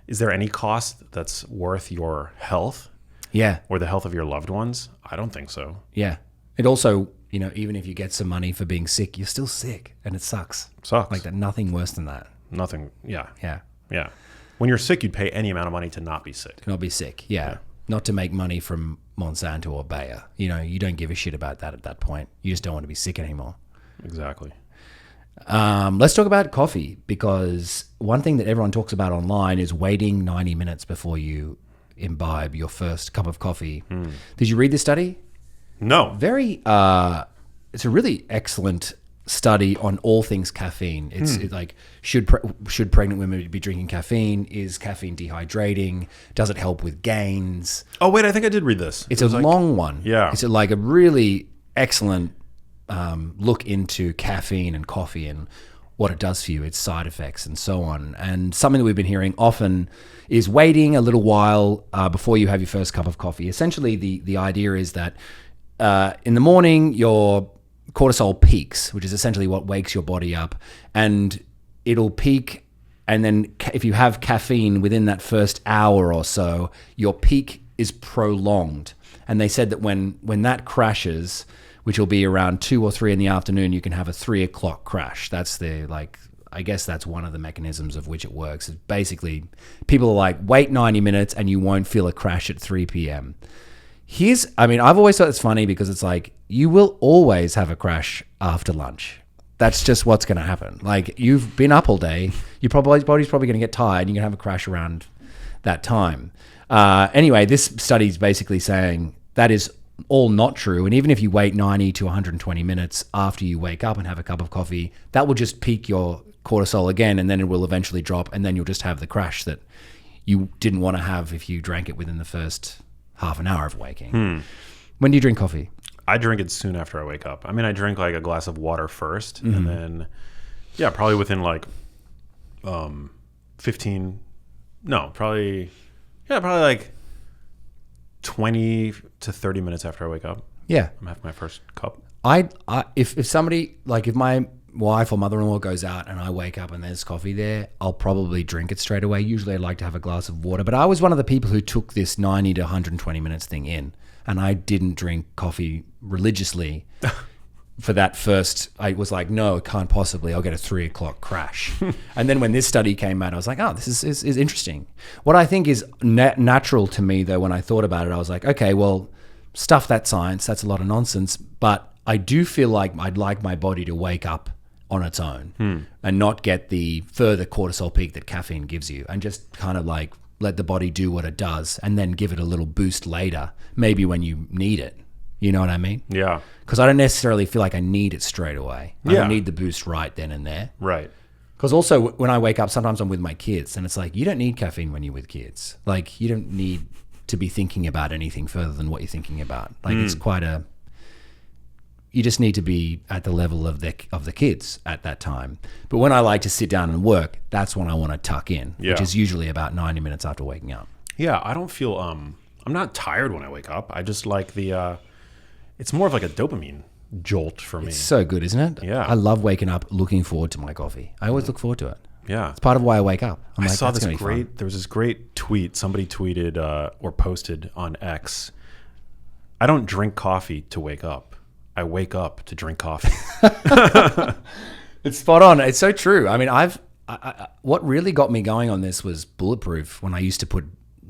Is there any cost that's worth your health? Yeah. Or the health of your loved ones? I don't think so. Yeah. It also, even if you get some money for being sick, you're still sick, and it sucks. Like that. Nothing worse than that. Nothing. Yeah. Yeah. When you're sick, you'd pay any amount of money to not be sick. Not be sick. Yeah. Not to make money from Monsanto or Bayer. You don't give a shit about that at that point. You just don't want to be sick anymore. Exactly. Let's talk about coffee, because one thing that everyone talks about online is waiting 90 minutes before you imbibe your first cup of coffee. Did you read this study? No. It's a really excellent study on all things caffeine. It's like, should pregnant women be drinking caffeine? Is caffeine dehydrating? Does it help with gains? Oh, wait, I think I did read this. It's a long one. Yeah. It's a really excellent look into caffeine and coffee and what it does for you, its side effects and so on. And something that we've been hearing often is waiting a little while before you have your first cup of coffee. Essentially, the idea is that in the morning, your cortisol peaks, which is essentially what wakes your body up, and it'll peak. And then if you have caffeine within that first hour or so, your peak is prolonged. And they said that when that crashes, which will be around 2 or 3 in the afternoon, you can have a 3 o'clock crash. That's the I guess that's one of the mechanisms of which it works. It's basically, people are like, wait 90 minutes and you won't feel a crash at 3 p.m. I've always thought it's funny because it's like, you will always have a crash after lunch. That's just what's going to happen. Like, you've been up all day, your body's probably going to get tired, and you're going to have a crash around that time. Anyway, this study is basically saying that is all not true. And even if you wait 90 to 120 minutes after you wake up and have a cup of coffee, that will just peak your cortisol again, and then it will eventually drop, and then you'll just have the crash that you didn't want to have if you drank it within the first half an hour of waking. When do you drink coffee? I drink it soon after I wake up. I mean, I drink like a glass of water first, and then, probably within like probably like 20 to 30 minutes after I wake up. Yeah. I'm having my first cup. If somebody, like if my wife or mother-in-law goes out and I wake up and there's coffee there, I'll probably drink it straight away. Usually I'd like to have a glass of water, but I was one of the people who took this 90 to 120 minutes thing in, and I didn't drink coffee religiously for that first. I was like, no, it can't possibly. I'll get a 3 o'clock crash. And then when this study came out, I was like, oh, this is interesting. What I think is natural to me, though, when I thought about it, I was like, okay, well, stuff that science. That's a lot of nonsense. But I do feel like I'd like my body to wake up on its own and not get the further cortisol peak that caffeine gives you, and just kind of like let the body do what it does and then give it a little boost later, maybe when you need it. You know what I mean? Yeah. Because I don't necessarily feel like I need it straight away. I don't need the boost right then and there. Right. Because also when I wake up, sometimes I'm with my kids, and it's like, you don't need caffeine when you're with kids. Like, you don't need to be thinking about anything further than what you're thinking about. Like, it's quite you just need to be at the level of the kids at that time. But when I like to sit down and work, that's when I want to tuck in, which is usually about 90 minutes after waking up. Yeah, I don't feel I'm not tired when I wake up. I just like it's more of like a dopamine jolt for me. It's so good, isn't it? Yeah. I love waking up looking forward to my coffee. I always look forward to it. Yeah. It's part of why I wake up. I saw this there was this great tweet. Somebody tweeted or posted on X, I don't drink coffee to wake up. I wake up to drink coffee. It's spot on. It's so true. I mean, what really got me going on this was Bulletproof, when I used to put,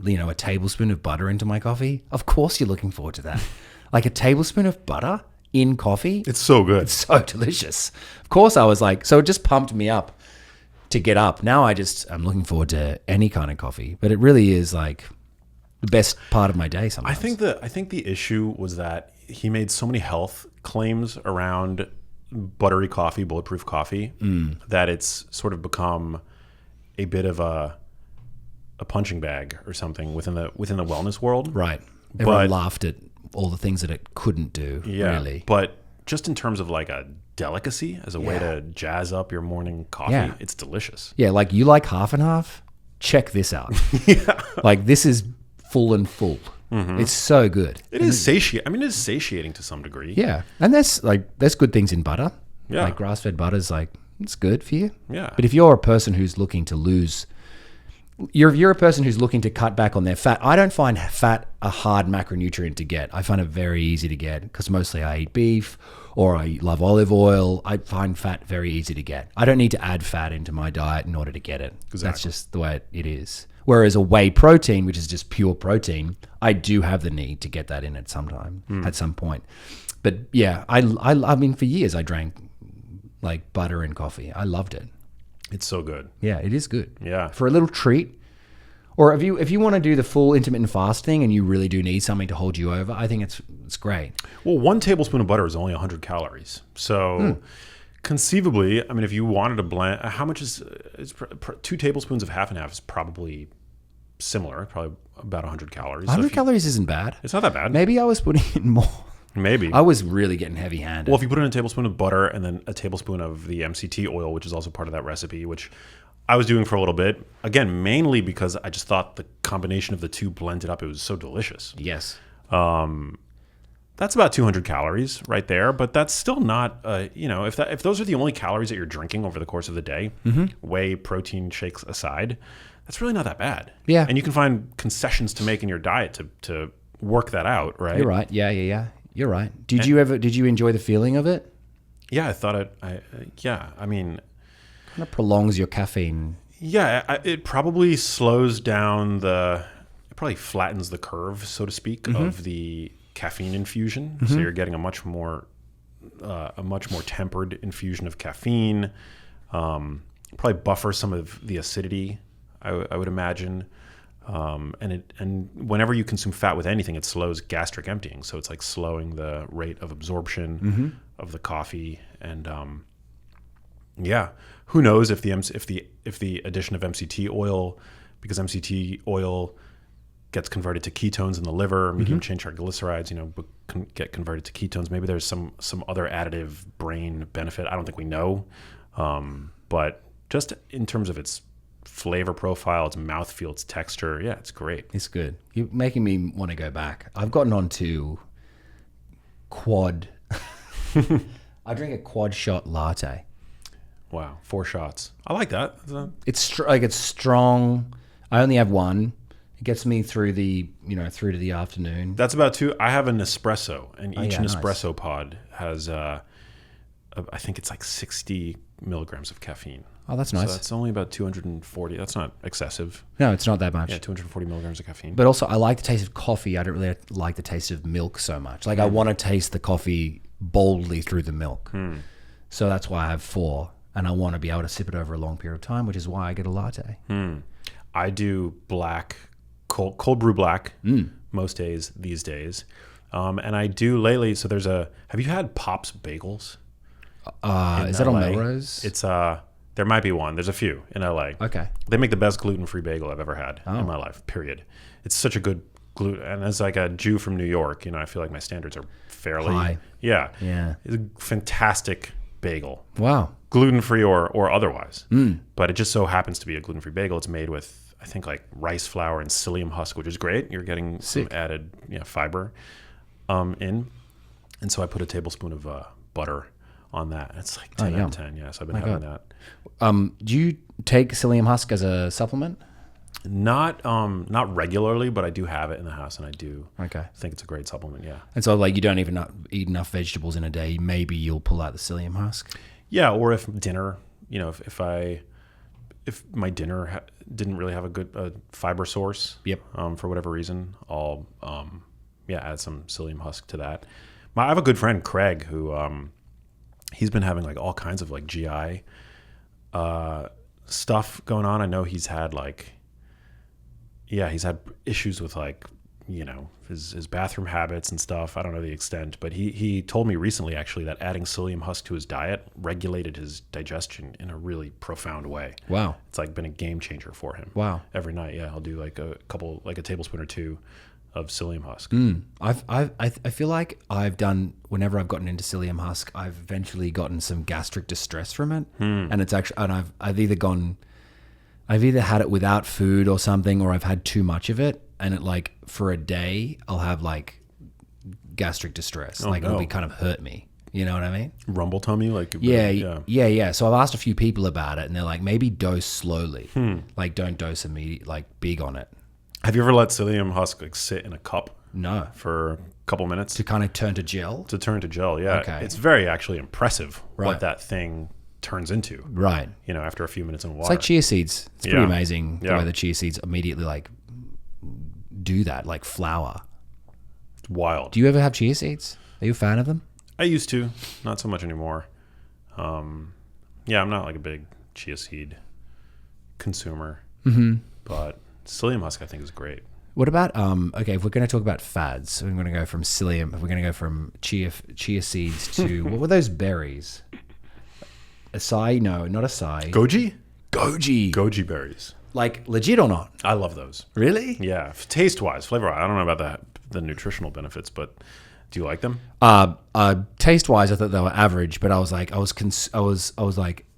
a tablespoon of butter into my coffee. Of course you're looking forward to that. Like a tablespoon of butter in coffee. It's so good. It's so delicious. Of course I was like, so it just pumped me up to get up. Now I'm looking forward to any kind of coffee, but it really is like the best part of my day sometimes. I think the issue was that he made so many health claims around buttery coffee, bulletproof coffee, that it's sort of become a bit of a punching bag or something within the wellness world. Right. Everyone laughed at all the things that it couldn't do, really. But just in terms of like a delicacy as a way to jazz up your morning coffee, it's delicious. Yeah, like you like half and half? Check this out. Like this is full and full. It's so good. It is satiating. I mean, it is satiating to some degree. Yeah. And there's good things in butter. Yeah. Like grass-fed butter is like, it's good for you. Yeah. But if you're a person who's looking to lose, you're a person who's looking to cut back on their fat. I don't find fat a hard macronutrient to get. I find it very easy to get because mostly I eat beef or I love olive oil. I find fat very easy to get. I don't need to add fat into my diet in order to get it. Exactly. That's just the way it is. Whereas a whey protein, which is just pure protein, I do have the need to get that in at some point. But yeah, I mean, for years I drank like butter and coffee. I loved it. It's so good. Yeah, it is good. Yeah. For a little treat. Or if you want to do the full intermittent fasting and you really do need something to hold you over, I think it's great. Well, 1 tablespoon of butter is only 100 calories. So conceivably, I mean, if you wanted to blend, how much is 2 tablespoons of half and half is probably similar, probably about 100 calories. 100 calories isn't bad. It's not that bad. Maybe I was putting in more. Maybe. I was really getting heavy-handed. Well, if you put in a tablespoon of butter and then a tablespoon of the MCT oil, which is also part of that recipe, which I was doing for a little bit, again, mainly because I just thought the combination of the two blended up, it was so delicious. Yes. That's about 200 calories right there, but that's still not, if those are the only calories that you're drinking over the course of the day, whey protein shakes aside, that's really not that bad. Yeah. And you can find concessions to make in your diet to work that out, right? You're right. Yeah. You're right. Did you enjoy the feeling of it? Yeah, I thought I mean, Kind of prolongs your caffeine. Yeah, it probably slows down it probably flattens the curve, so to speak, of the caffeine infusion. So you're getting a much more tempered infusion of caffeine. Probably buffer some of the acidity, I would imagine. And whenever you consume fat with anything, it slows gastric emptying. So it's like slowing the rate of absorption of the coffee. And who knows if the addition of MCT oil, because MCT oil gets converted to ketones in the liver, medium chain triglycerides, can get converted to ketones. Maybe there's some other additive brain benefit. I don't think we know, but just in terms of its flavor profile, its mouthfeel, its texture, yeah, it's great. It's good. You're making me want to go back. I've gotten onto quad. I drink a quad shot latte. Wow, 4 shots. I like that. It's strong. I only have one. It gets me through through to the afternoon. That's about 2. I have an espresso, and each Nespresso nice. pod has, I think it's like 60 milligrams of caffeine. Oh, that's nice. So that's only about 240. That's not excessive. No, it's not that much. Yeah, 240 milligrams of caffeine. But also, I like the taste of coffee. I don't really like the taste of milk so much. Like, I want to taste the coffee boldly through the milk. So that's why I have 4. And I want to be able to sip it over a long period of time, which is why I get a latte. I do cold brew black most days these days. And I do lately, so have you had Pop's Bagels? Is that on Melrose? It's, there might be one. There's a few in LA. Okay. They make the best gluten-free bagel I've ever had in my life, period. It's such a good gluten, and as like a Jew from New York, I feel like my standards are fairly high. Yeah. It's a fantastic bagel. Wow. Gluten-free or otherwise. But it just so happens to be a gluten-free bagel. It's made with, I think, like rice flour and psyllium husk, which is great. You're getting some added fiber in. And so I put a tablespoon of butter on that. It's like 10 out of 10. Yes, I've been having that. Do you take psyllium husk as a supplement? Not regularly, but I do have it in the house, and I do think it's a great supplement, yeah. And so, like, you don't even eat enough vegetables in a day, maybe you'll pull out the psyllium husk? Yeah, or if dinner, if my dinner didn't really have a good fiber source, for whatever reason, I'll add some psyllium husk to that. I have a good friend, Craig, who he's been having like all kinds of like GI stuff going on. I know he's had he's had issues with like, his bathroom habits and stuff. I don't know the extent, but he told me recently actually that adding psyllium husk to his diet regulated his digestion in a really profound way. Wow. It's like been a game changer for him. Wow. Every night, I'll do like a tablespoon or 2 of psyllium husk. I feel like whenever I've gotten into psyllium husk, I've eventually gotten some gastric distress from it. And it's actually, and I've either had it without food or something, or I've had too much of it. And it like for a day, I'll have like gastric distress. It'll be kind of hurt me. You know what I mean? Rumble tummy, like yeah. So I've asked a few people about it, and they're like, maybe dose slowly. Like don't dose immediately, like big on it. Have you ever let psyllium husk like sit in a cup? No. For a couple minutes to kind of turn to gel. Yeah. Okay. It's very actually impressive what that thing turns into. Right. After a few minutes in water. It's like chia seeds. It's pretty amazing the way the chia seeds immediately like do that, like flour. It's wild. Do you ever have chia seeds? Are you a fan of them? I used to, not so much anymore. I'm not like a big chia seed consumer, but psyllium husk I think is great. What about if we're going to talk about fads, we're going to go from psyllium. If we're going to go from chia seeds to what were those berries? Acai? No, not acai. Goji berries. Like legit or not? I love those. Really? Yeah, taste wise, flavor wise. I don't know about the nutritional benefits, but do you like them? Taste wise, I thought they were average, but I was like,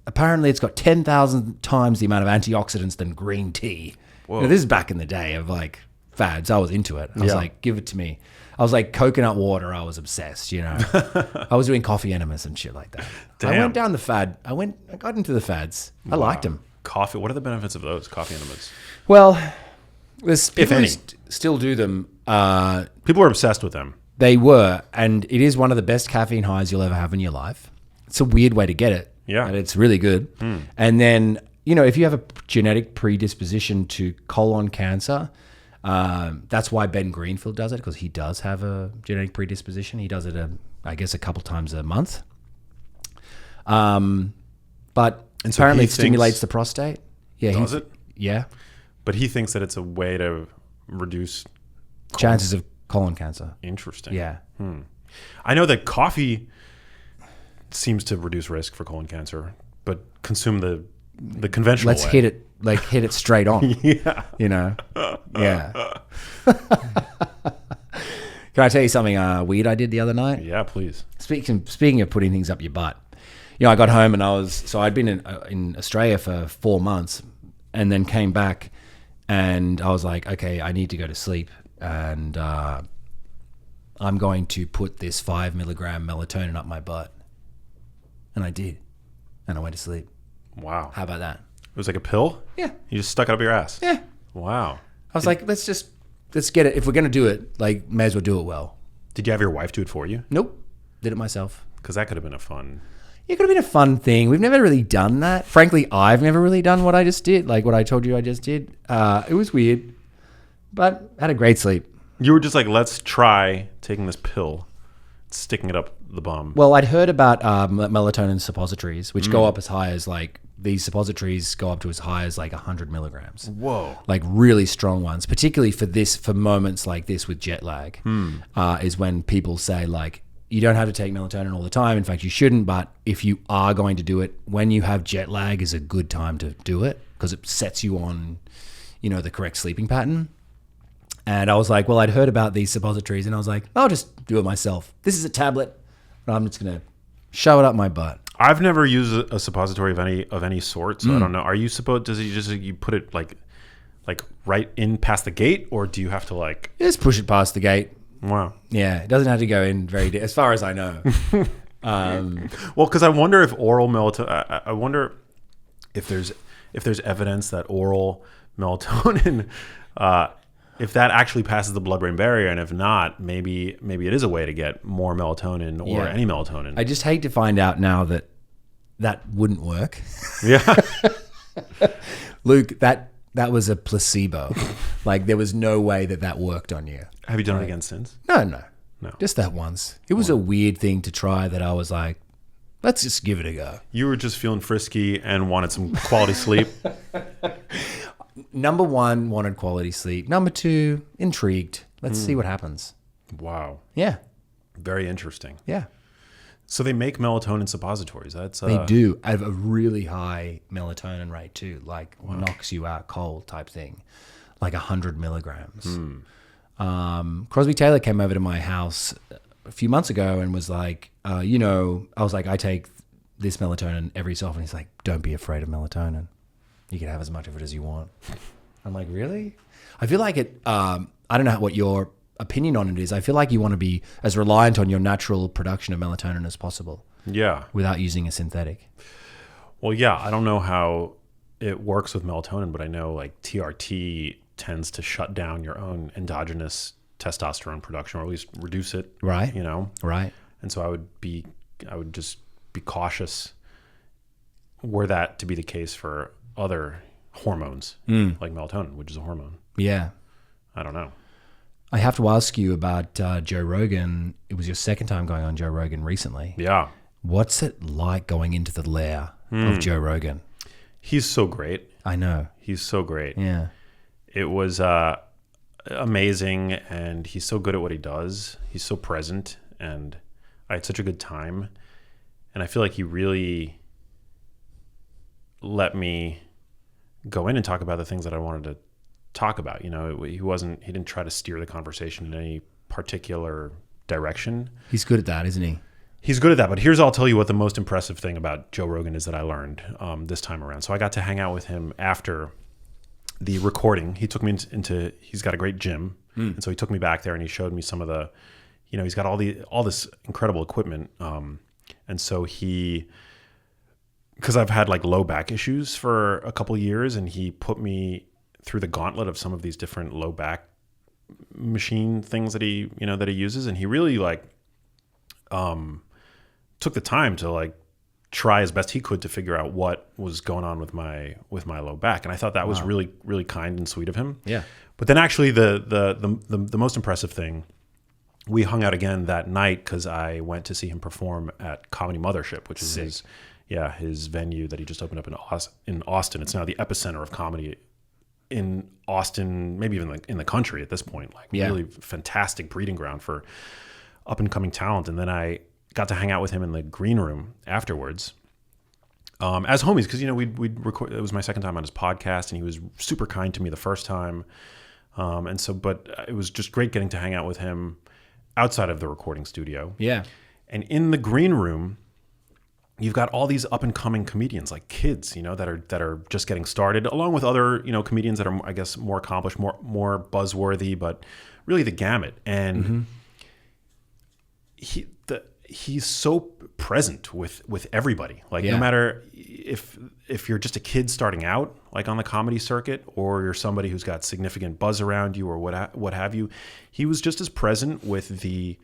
apparently it's got 10,000 times the amount of antioxidants than green tea. This is back in the day of like fads. I was into it. I was like, give it to me. I was like coconut water. I was obsessed, I was doing coffee enemas and shit like that. Damn. I went down the fad. I got into the fads. I liked them. Coffee. What are the benefits of those coffee enemas? Well, there's people who still do them. People are obsessed with them. They were, and it is one of the best caffeine highs you'll ever have in your life. It's a weird way to get it. Yeah. And it's really good. And then, if you have a genetic predisposition to colon cancer, that's why Ben Greenfield does it, because he does have a genetic predisposition. He does it, I guess, a couple times a month. But apparently it stimulates the prostate. Yeah. Does it? Yeah. But he thinks that it's a way to reduce chances of colon cancer. Interesting. Yeah. I know that coffee seems to reduce risk for colon cancer, but consume the conventional Let's way. hit it straight on. Yeah. Yeah. Can I tell you something weird I did the other night? Yeah, please. Speaking of putting things up your butt, I got home and I'd been in Australia for 4 months, and then came back, and I was like, okay, I need to go to sleep, and I'm going to put this 5 milligram melatonin up my butt, and I did, and I went to sleep. Wow. How about that? It was like a pill? Yeah. You just stuck it up your ass? Yeah. Wow. I was like, let's get it. If we're going to do it, may as well do it well. Did you have your wife do it for you? Nope. Did it myself. Because that could have been a fun... It could have been a fun thing. We've never really done that. Frankly, I've never really done what I just did, like what I told you I just did. It was weird, but I had a great sleep. You were just like, let's try taking this pill, sticking it up the bum. Well, I'd heard about melatonin suppositories, which go up as high as these suppositories go up to as high as 100 milligrams. Whoa. Really strong ones, particularly for moments like this with jet lag, is when people say you don't have to take melatonin all the time. In fact, you shouldn't. But if you are going to do it, when you have jet lag is a good time to do it, because it sets you on, the correct sleeping pattern. And I was like, well, I'd heard about these suppositories, and I was like, I'll just do it myself. This is a tablet, and I'm just going to shove it up my butt. I've never used a suppository of any sort, so I don't know. Are you supposed? Does he just you put it like right in past the gate, or do you have to You just push it past the gate? Wow. Yeah, it doesn't have to go in very deep, as far as I know. Well, because I wonder if oral melatonin. I wonder if there's evidence that oral melatonin, if that actually passes the blood-brain barrier, and if not, maybe it is a way to get more melatonin or any melatonin. I just hate to find out now that wouldn't work. Yeah, Luke, that was a placebo. There was no way that worked on you. Have you done it again since? No. Just that once. It was a weird thing to try that I was like, let's just give it a go. You were just feeling frisky and wanted some quality sleep. Number 1, wanted quality sleep. Number 2, intrigued. Let's see what happens. Wow. Yeah. Very interesting. Yeah. So they make melatonin suppositories. They do have a really high melatonin rate too, knocks you out cold type thing, 100 milligrams. Crosby Taylor came over to my house a few months ago and was like, I was like, I take this melatonin every so often. He's like, don't be afraid of melatonin. You can have as much of it as you want. I'm like, really? I feel like it, I don't know what your opinion on it is. I feel like you want to be as reliant on your natural production of melatonin as possible. Yeah. Without using a synthetic. Well, yeah, I don't know how it works with melatonin, but I know TRT tends to shut down your own endogenous testosterone production, or at least reduce it. Right. Right. And so I would just be cautious were that to be the case for other hormones like melatonin, which is a hormone. Yeah. I don't know. I have to ask you about Joe Rogan. It was your second time going on Joe Rogan recently. Yeah. What's it like going into the lair of Joe Rogan? He's so great. I know. He's so great. Yeah. It was amazing, and he's so good at what he does. He's so present, and I had such a good time. And I feel like he really let me go in and talk about the things that I wanted to talk about. He didn't try to steer the conversation in any particular direction. He's good at that, isn't he? He's good at that. But I'll tell you what the most impressive thing about Joe Rogan is that I learned this time around. So I got to hang out with him after the recording. He took me into he's got a great gym. And so he took me back there and he showed me some of the, he's got all this incredible equipment. And so because I've had low back issues for a couple of years, and he put me through the gauntlet of some of these different low back machine things that he uses. And he really took the time to try as best he could to figure out what was going on with my low back. And I thought that was really, really kind and sweet of him. Yeah. But then actually the most impressive thing, we hung out again that night because I went to see him perform at Comedy Mothership, which is his venue that he just opened up in Austin. It's now the epicenter of comedy in Austin, maybe even in the country at this point. Like really fantastic breeding ground for up and coming talent. And then I got to hang out with him in the green room afterwards, as homies, because we'd record. It was my second time on his podcast, and he was super kind to me the first time, but it was just great getting to hang out with him outside of the recording studio. Yeah, and in the green room, you've got all these up and coming comedians, like kids, that are just getting started, along with other comedians that are, I guess, more accomplished, more buzzworthy, but really the gamut. And he's so present with everybody. Like no matter if you're just a kid starting out, like on the comedy circuit, or you're somebody who's got significant buzz around you, or what have you, he was just as present with the.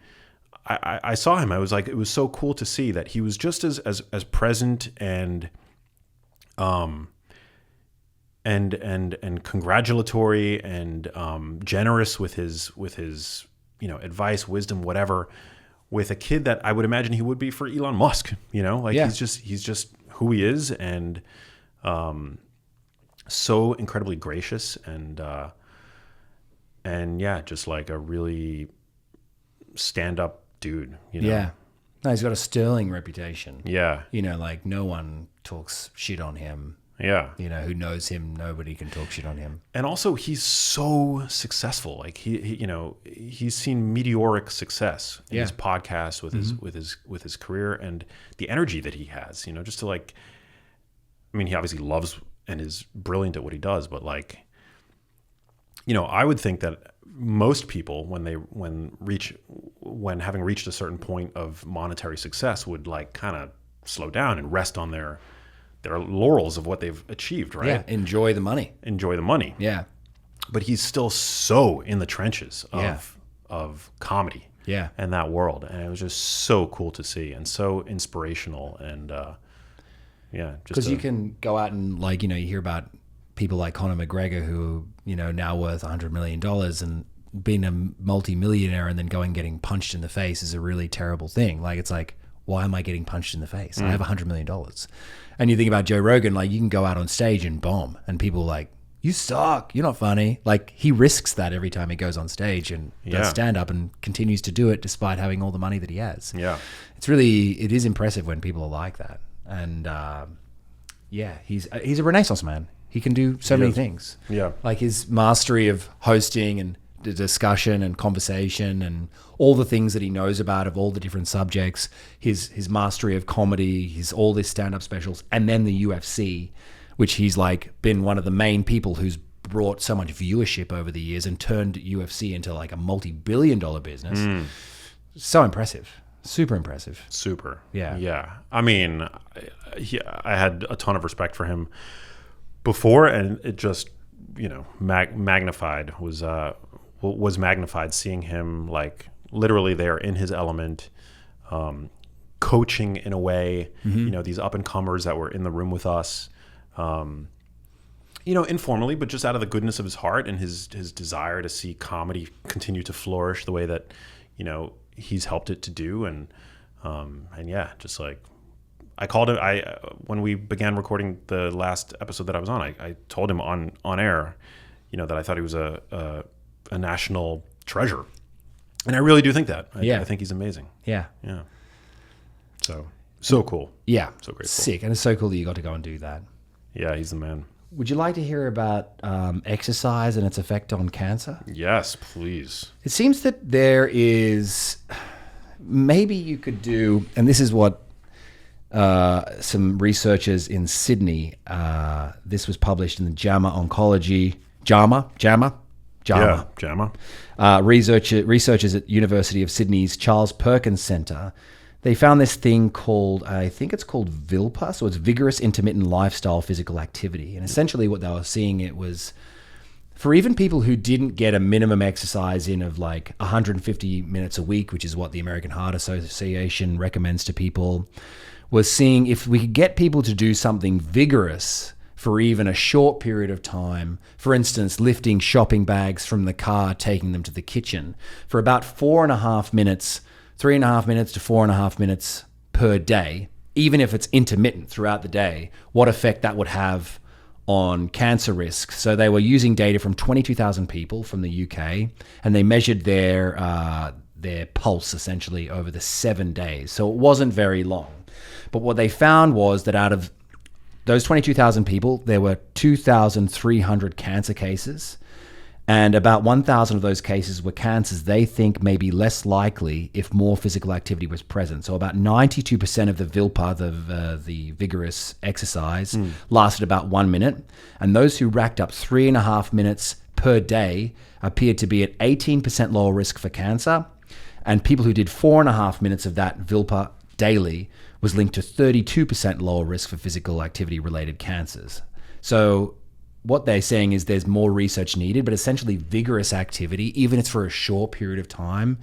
I saw him. I was like, it was so cool to see that he was just as present and congratulatory and generous with his advice, wisdom, whatever, with a kid that I would imagine he would be for Elon Musk. He's just who he is, and so incredibly gracious and just like a really stand up dude. Yeah. No, he's got a sterling reputation. Yeah. Like no one talks shit on him. Yeah. Who knows him, nobody can talk shit on him. And also he's so successful. Like he's seen meteoric success in his podcast with his career, and the energy that he has, just to like, I mean, he obviously loves and is brilliant at what he does, but like, I would think that most people when having reached a certain point of monetary success would like kind of slow down and rest on their laurels of what they've achieved, right? Yeah, enjoy the money. Yeah. But he's still so in the trenches of comedy and that world. And it was just so cool to see and so inspirational. And because you can go out and like, you hear about people like Conor McGregor who, now worth $100 million, and being a multi-millionaire and then getting punched in the face is a really terrible thing. Like, it's like, why am I getting punched in the face? I have $100 million. And you think about Joe Rogan, like you can go out on stage and bomb and people are like, you suck, you're not funny. Like he risks that every time he goes on stage and does stand up and continues to do it despite having all the money that he has. Yeah. It is impressive when people are like that. And he's a Renaissance man. He can do so many things. Yeah. Like his mastery of hosting and the discussion and conversation and all the things that he knows about of all the different subjects, his mastery of comedy, all his stand-up specials, and then the UFC, which he's like been one of the main people who's brought so much viewership over the years and turned UFC into like a multi-billion-dollar business. So impressive. Super impressive. Super. Yeah. Yeah. I mean, I had a ton of respect for him before, and it just, magnified was magnified seeing him like literally there in his element, coaching in a way, these up and comers that were in the room with us, informally, but just out of the goodness of his heart and his desire to see comedy continue to flourish the way that, he's helped it to do. And just like I called him, when we began recording the last episode that I was on, I told him on air, that I thought he was a national treasure. And I really do think that. I think he's amazing. Yeah. Yeah. So cool. Yeah. So grateful. Sick. And it's so cool that you got to go and do that. Yeah, he's the man. Would you like to hear about exercise and its effect on cancer? Yes, please. It seems that there is, maybe you could do, and this is what some researchers in Sydney, this was published in the JAMA Oncology, JAMA. Yeah, JAMA. Researchers at University of Sydney's Charles Perkins Centre, they found this thing called, I think it's called VILPA, so it's Vigorous Intermittent Lifestyle Physical Activity. And essentially what they were seeing, it was for even people who didn't get a minimum exercise in of like 150 minutes a week, which is what the American Heart Association recommends to people, was seeing if we could get people to do something vigorous for even a short period of time. For instance, lifting shopping bags from the car, taking them to the kitchen for about 3.5 minutes to 4.5 minutes per day, even if it's intermittent throughout the day, what effect that would have on cancer risk. So they were using data from 22,000 people from the UK, and they measured their pulse essentially over the 7 days. So it wasn't very long. But what they found was that out of those 22,000 people, there were 2,300 cancer cases, and about 1,000 of those cases were cancers they think may be less likely if more physical activity was present. So about 92% of the VILPA, the vigorous exercise, lasted about 1 minute. And those who racked up 3.5 minutes per day appeared to be at 18% lower risk for cancer. And people who did 4.5 minutes of that VILPA daily was linked to 32% lower risk for physical activity-related cancers. So what they're saying is there's more research needed, but essentially vigorous activity, even if it's for a short period of time,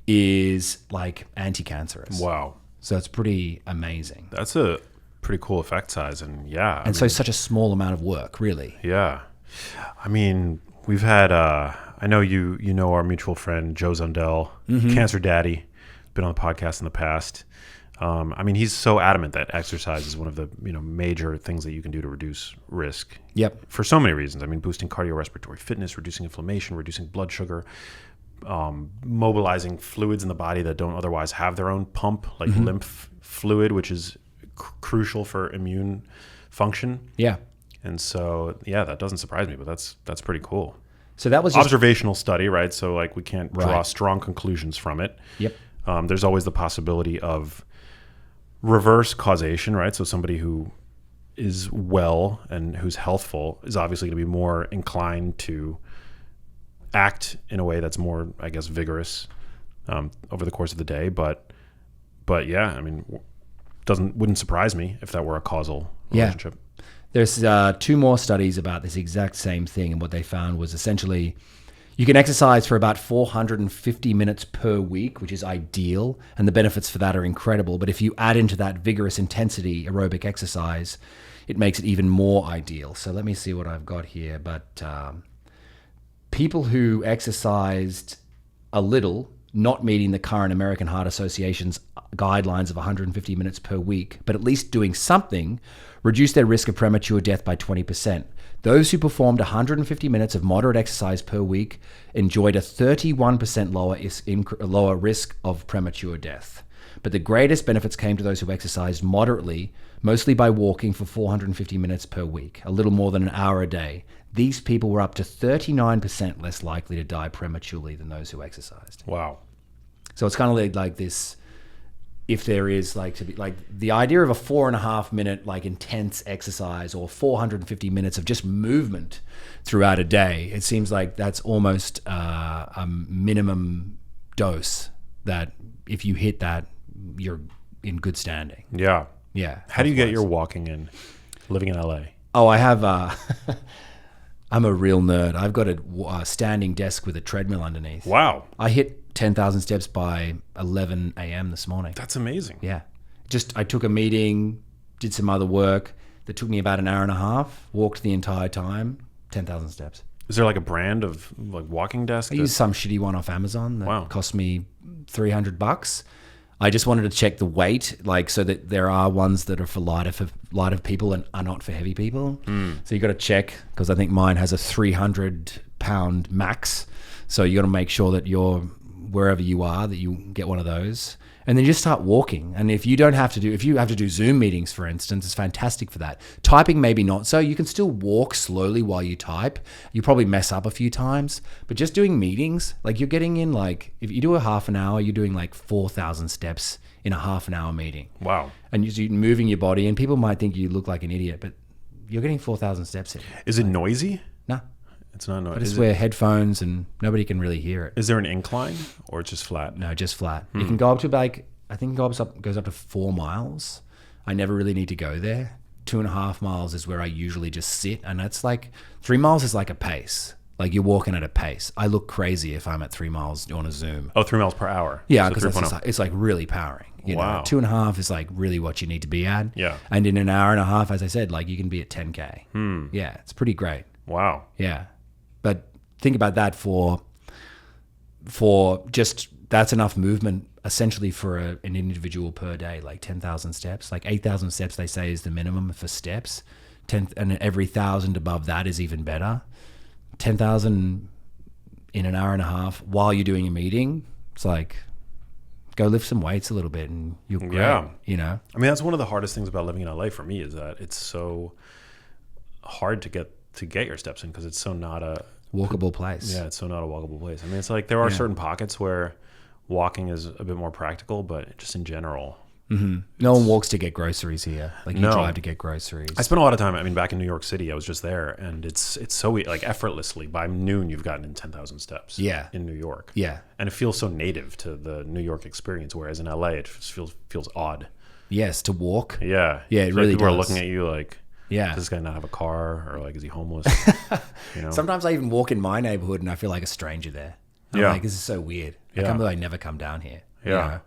is like anti-cancerous. Wow. So it's pretty amazing. That's a pretty cool effect size. And yeah. And so such a small amount of work, really. Yeah. I mean, we've had, I know you know our mutual friend, Joe Zundell, Cancer Daddy, been on the podcast in the past. I mean, he's so adamant that exercise is one of the major things that you can do to reduce risk. Yep. For so many reasons. I mean, boosting cardiorespiratory fitness, reducing inflammation, reducing blood sugar, mobilizing fluids in the body that don't otherwise have their own pump, like lymph fluid, which is crucial for immune function. Yeah. And so, yeah, that doesn't surprise me, but that's pretty cool. So that was just observational study, right? So like we can't draw strong conclusions from it. Yep. There's always the possibility of reverse causation, right? So somebody who is well and who's healthful is obviously going to be more inclined to act in a way that's more, I guess, vigorous over the course of the day. But yeah, I mean, wouldn't surprise me if that were a causal relationship. There's 2 more studies about this exact same thing, and what they found was essentially you can exercise for about 450 minutes per week, which is ideal, and the benefits for that are incredible. But if you add into that vigorous intensity aerobic exercise, it makes it even more ideal. So let me see what I've got here. But people who exercised a little, not meeting the current American Heart Association's guidelines of 150 minutes per week, but at least doing something, reduced their risk of premature death by 20%. Those who performed 150 minutes of moderate exercise per week enjoyed a 31% lower risk of premature death. But the greatest benefits came to those who exercised moderately, mostly by walking for 450 minutes per week, a little more than an hour a day. These people were up to 39% less likely to die prematurely than those who exercised. Wow. So it's kind of like this, if there is like to be like the idea of a 4.5 minute like intense exercise or 450 minutes of just movement throughout a day, it seems like that's almost a minimum dose that if you hit that, you're in good standing. Yeah. Yeah. How do you get your walking in living in LA? Oh, I have I'm a real nerd. I've got a standing desk with a treadmill underneath. Wow. I hit 10,000 steps by 11 a.m. this morning. That's amazing. Yeah. I took a meeting, did some other work that took me about an hour and a half, walked the entire time, 10,000 steps. Is there like a brand of like walking desk? I used some shitty one off Amazon that cost me $300. I just wanted to check the weight, like so that there are ones that are for lighter people and are not for heavy people. So you got to check, because I think mine has a 300-pound max. So you got to make sure that you're wherever you are, that you get one of those, and then just start walking. And if you have to do Zoom meetings, for instance, it's fantastic for that. Typing, maybe not so. You can still walk slowly while you type. You probably mess up a few times, but just doing meetings, like you're getting in, like if you do a half an hour, you're doing like 4,000 steps in a half an hour meeting. Wow. And you're moving your body, and people might think you look like an idiot, but you're getting 4,000 steps in. Is it noisy? No. It's not noisy. I just wear headphones and nobody can really hear it. Is there an incline or it's just flat? No, just flat. You can go up to goes up to 4 miles. I never really need to go there. 2.5 miles is where I usually just sit, and that's like 3 miles is like a pace. Like you're walking at a pace. I look crazy if I'm at 3 miles on a Zoom. Oh, 3 miles per hour. Yeah, So because it's like really powering. You know, 2.5 is like really what you need to be at. Yeah. And in an hour and a half, as I said, like you can be at 10K. Yeah, it's pretty great. Wow. Yeah. But think about that for just, that's enough movement essentially for an individual per day, like 10,000 steps. Like 8,000 steps, they say, is the minimum for steps. And every 1,000 above that is even better. 10,000 in an hour and a half while you're doing a meeting, it's like, go lift some weights a little bit and you're great. Yeah. You know? I mean, that's one of the hardest things about living in LA for me is that it's so hard to get your steps in because it's so not a walkable place. Yeah, it's so not a walkable place. I mean, it's like there are certain pockets where walking is a bit more practical, but just in general. No one walks to get groceries here. Like you drive to get groceries. I spent a lot of time, I mean, back in New York City, I was just there, and it's so like effortlessly. By noon, you've gotten in 10,000 steps in New York. Yeah. And it feels so native to the New York experience, whereas in LA, it just feels odd. Yes, to walk. Yeah. Yeah, it really people does. are looking at you like, does this guy not have a car? Or like, is he homeless? You know? Sometimes I even walk in my neighborhood and I feel like a stranger there. I'm like, this is so weird. I can't believe I never come down here. Yeah. You know?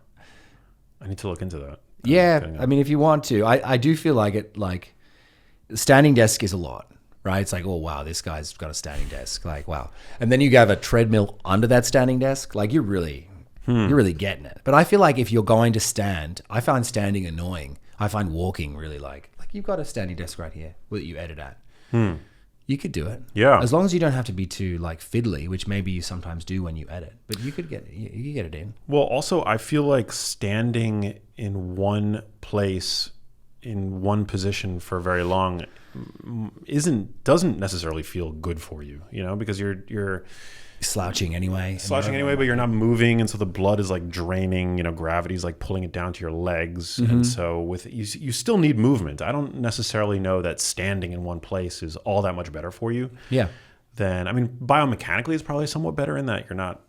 I need to look into that. Yeah. I mean, if you want to, I do feel like it, like standing desk is a lot, right? It's like, oh, wow, this guy's got a standing desk. Like, wow. And then you have a treadmill under that standing desk. Like you're really getting it. But I feel like if you're going to stand, I find standing annoying. I find walking really like you've got a standing desk right here that you edit at. You could do it. Yeah. As long as you don't have to be too like fiddly, which maybe you sometimes do when you edit, but you could get it in. Well, also I feel like standing in one place in one position for very long doesn't necessarily feel good for you, you know, because you're slouching anyway, but you're not moving, and so the blood is like draining, you know, gravity's like pulling it down to your legs, and so with you still need movement. I don't necessarily know that standing in one place is all that much better for you. Yeah. Then I mean, biomechanically it's probably somewhat better in that you're not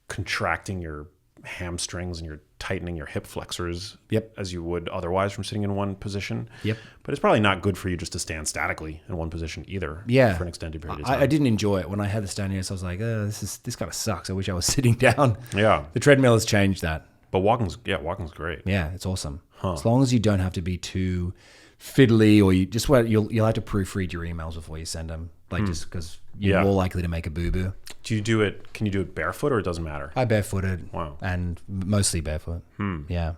contracting your hamstrings and you're tightening your hip flexors as you would otherwise from sitting in one position. But it's probably not good for you just to stand statically in one position either for an extended period of time. I didn't enjoy it when I had the standing desk. I was like, this kind of sucks. I wish I was sitting down. Yeah. The treadmill has changed that. But walking's great. Yeah, it's awesome. As long as you don't have to be too fiddly, or you just you'll have to proofread your emails before you send them. Like just because you're more likely to make a boo-boo. Do you do it? Can you do it barefoot, or it doesn't matter? I barefooted. Wow. And mostly barefoot. Yeah.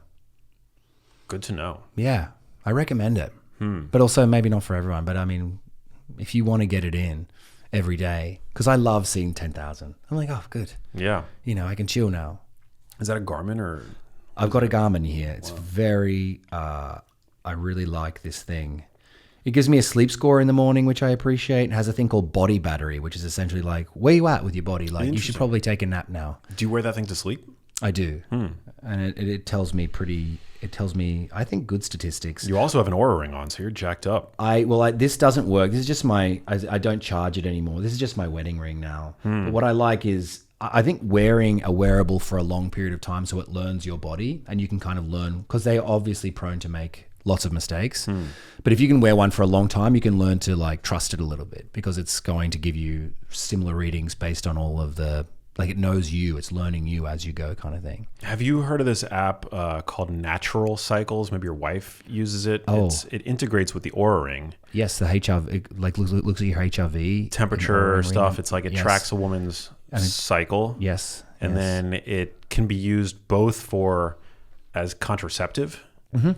Good to know. Yeah, I recommend it. But also maybe not for everyone. But I mean, if you want to get it in every day, because I love seeing 10,000. I'm like, oh, good. Yeah. You know, I can chill now. Is that a Garmin or? I've got a Garmin here. It's very. I really like this thing. It gives me a sleep score in the morning, which I appreciate. It has a thing called body battery, which is essentially like, where you at with your body? Like, you should probably take a nap now. Do you wear that thing to sleep? I do. And it tells me I think, good statistics. You also have an Oura ring on, so you're jacked up. This doesn't work. This is just I don't charge it anymore. This is just my wedding ring now. But what I like is, I think wearing a wearable for a long period of time so it learns your body, and you can kind of learn, because they are obviously prone to make lots of mistakes. But if you can wear one for a long time, you can learn to like trust it a little bit, because it's going to give you similar readings based on all of the, like, it knows you, it's learning you as you go kind of thing. Have you heard of this app called Natural Cycles? Maybe your wife uses it. It integrates with the Oura ring. Yes, the HRV, it like looks at your HRV. Temperature stuff. It's like it tracks a woman's cycle. Yes. And then it can be used both as contraceptive,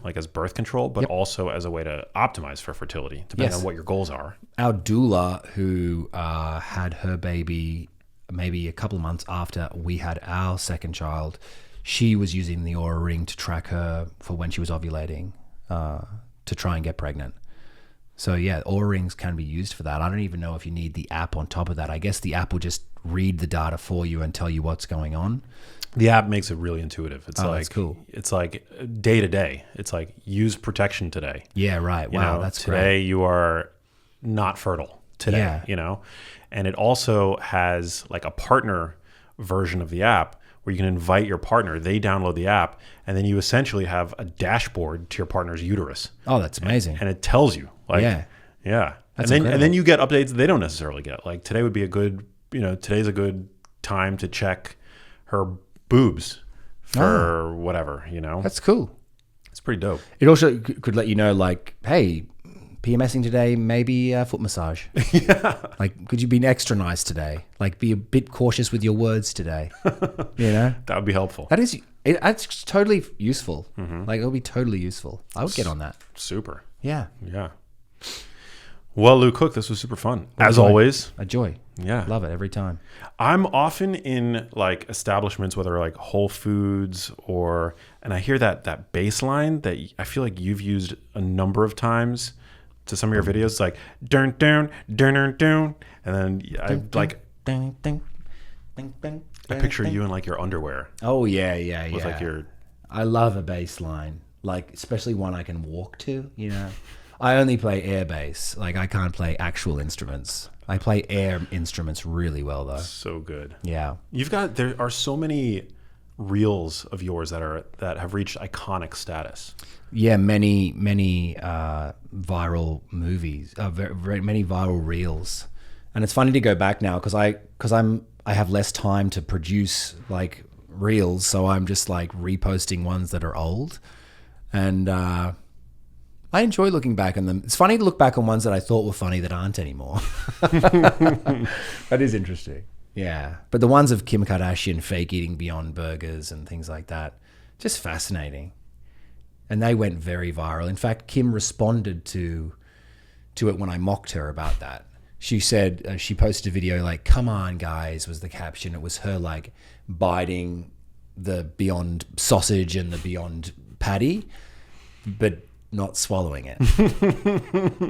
like as birth control, but also as a way to optimize for fertility, depending on what your goals are. Our doula, who had her baby maybe a couple of months after we had our second child, she was using the Oura ring to track her for when she was ovulating, to try and get pregnant. So yeah, Oura rings can be used for that. I don't even know if you need the app on top of that. I guess the app will just read the data for you and tell you what's going on. The app makes it really intuitive. It's like, that's cool. It's like day to day. It's like, use protection today. Yeah, right. Wow, that's great. Today you are not fertile today, you know? And it also has like a partner version of the app where you can invite your partner. They download the app, and then you essentially have a dashboard to your partner's uterus. Oh, that's amazing. And it tells you, like, yeah. That's and then you get updates they don't necessarily get. Like, today would be a good today's a good time to check her boobs for whatever, That's cool. It's pretty dope. It also could let you know, like, hey, PMSing today, maybe a foot massage. Yeah. Like, could you be extra nice today? Like, be a bit cautious with your words today. That would be helpful. That's totally useful. Like, it'll be totally useful. I would get on that. Super. Yeah. Yeah. Well, Lou Cook, this was super fun. As always. A joy. Yeah. Love it every time. I'm often in like establishments, whether like Whole Foods and I hear that bass line that I feel like you've used a number of times to some of your videos. It's like, dun, dun, dun, dun, dun. And then I picture you in like your underwear. Oh, yeah. With like your... I love a bass line, like especially one I can walk to, I only play air bass. Like, I can't play actual instruments. I play air instruments really well, though. So good. Yeah. There are so many reels of yours that have reached iconic status. Yeah, many viral movies, many viral reels, and it's funny to go back now because I have less time to produce like reels, so I'm just like reposting ones that are old, and I enjoy looking back on them. It's funny to look back on ones that I thought were funny that aren't anymore. That is interesting. Yeah. But the ones of Kim Kardashian fake eating Beyond Burgers and things like that, just fascinating. And they went very viral. In fact, Kim responded to it when I mocked her about that. She said, she posted a video like, "Come on, guys," was the caption. It was her like biting the Beyond sausage and the Beyond patty, but not swallowing it.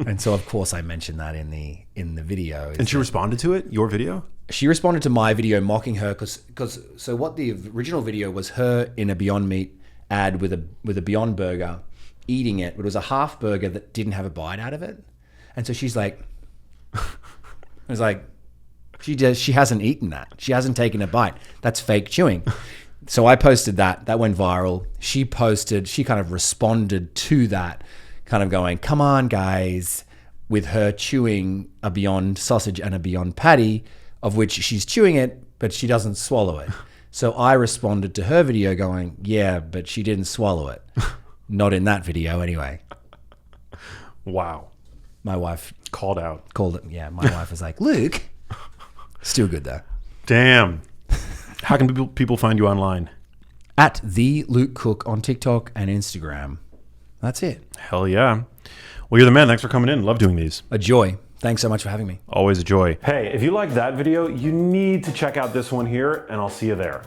And so of course I mentioned that in the video. And she responded to it, your video? She responded to my video mocking her because so what the original video was her in a Beyond Meat ad with a Beyond Burger eating it, but it was a half burger that didn't have a bite out of it. And so she's like, it was like, she hasn't eaten that. She hasn't taken a bite. That's fake chewing. So I posted that went viral. She kind of responded to that, kind of going, "Come on, guys," with her chewing a Beyond sausage and a Beyond patty, of which she's chewing it, but she doesn't swallow it. So I responded to her video going, "Yeah, but she didn't swallow it." Not in that video anyway. Wow. My wife called it. Yeah, my wife was like, "Luke." Still good though. Damn. How can people find you online? At the Luke Cook on TikTok and Instagram. That's it. Hell yeah. Well, you're the man. Thanks for coming in. Love doing these. A joy. Thanks so much for having me. Always a joy. Hey, if you liked that video, you need to check out this one here, and I'll see you there.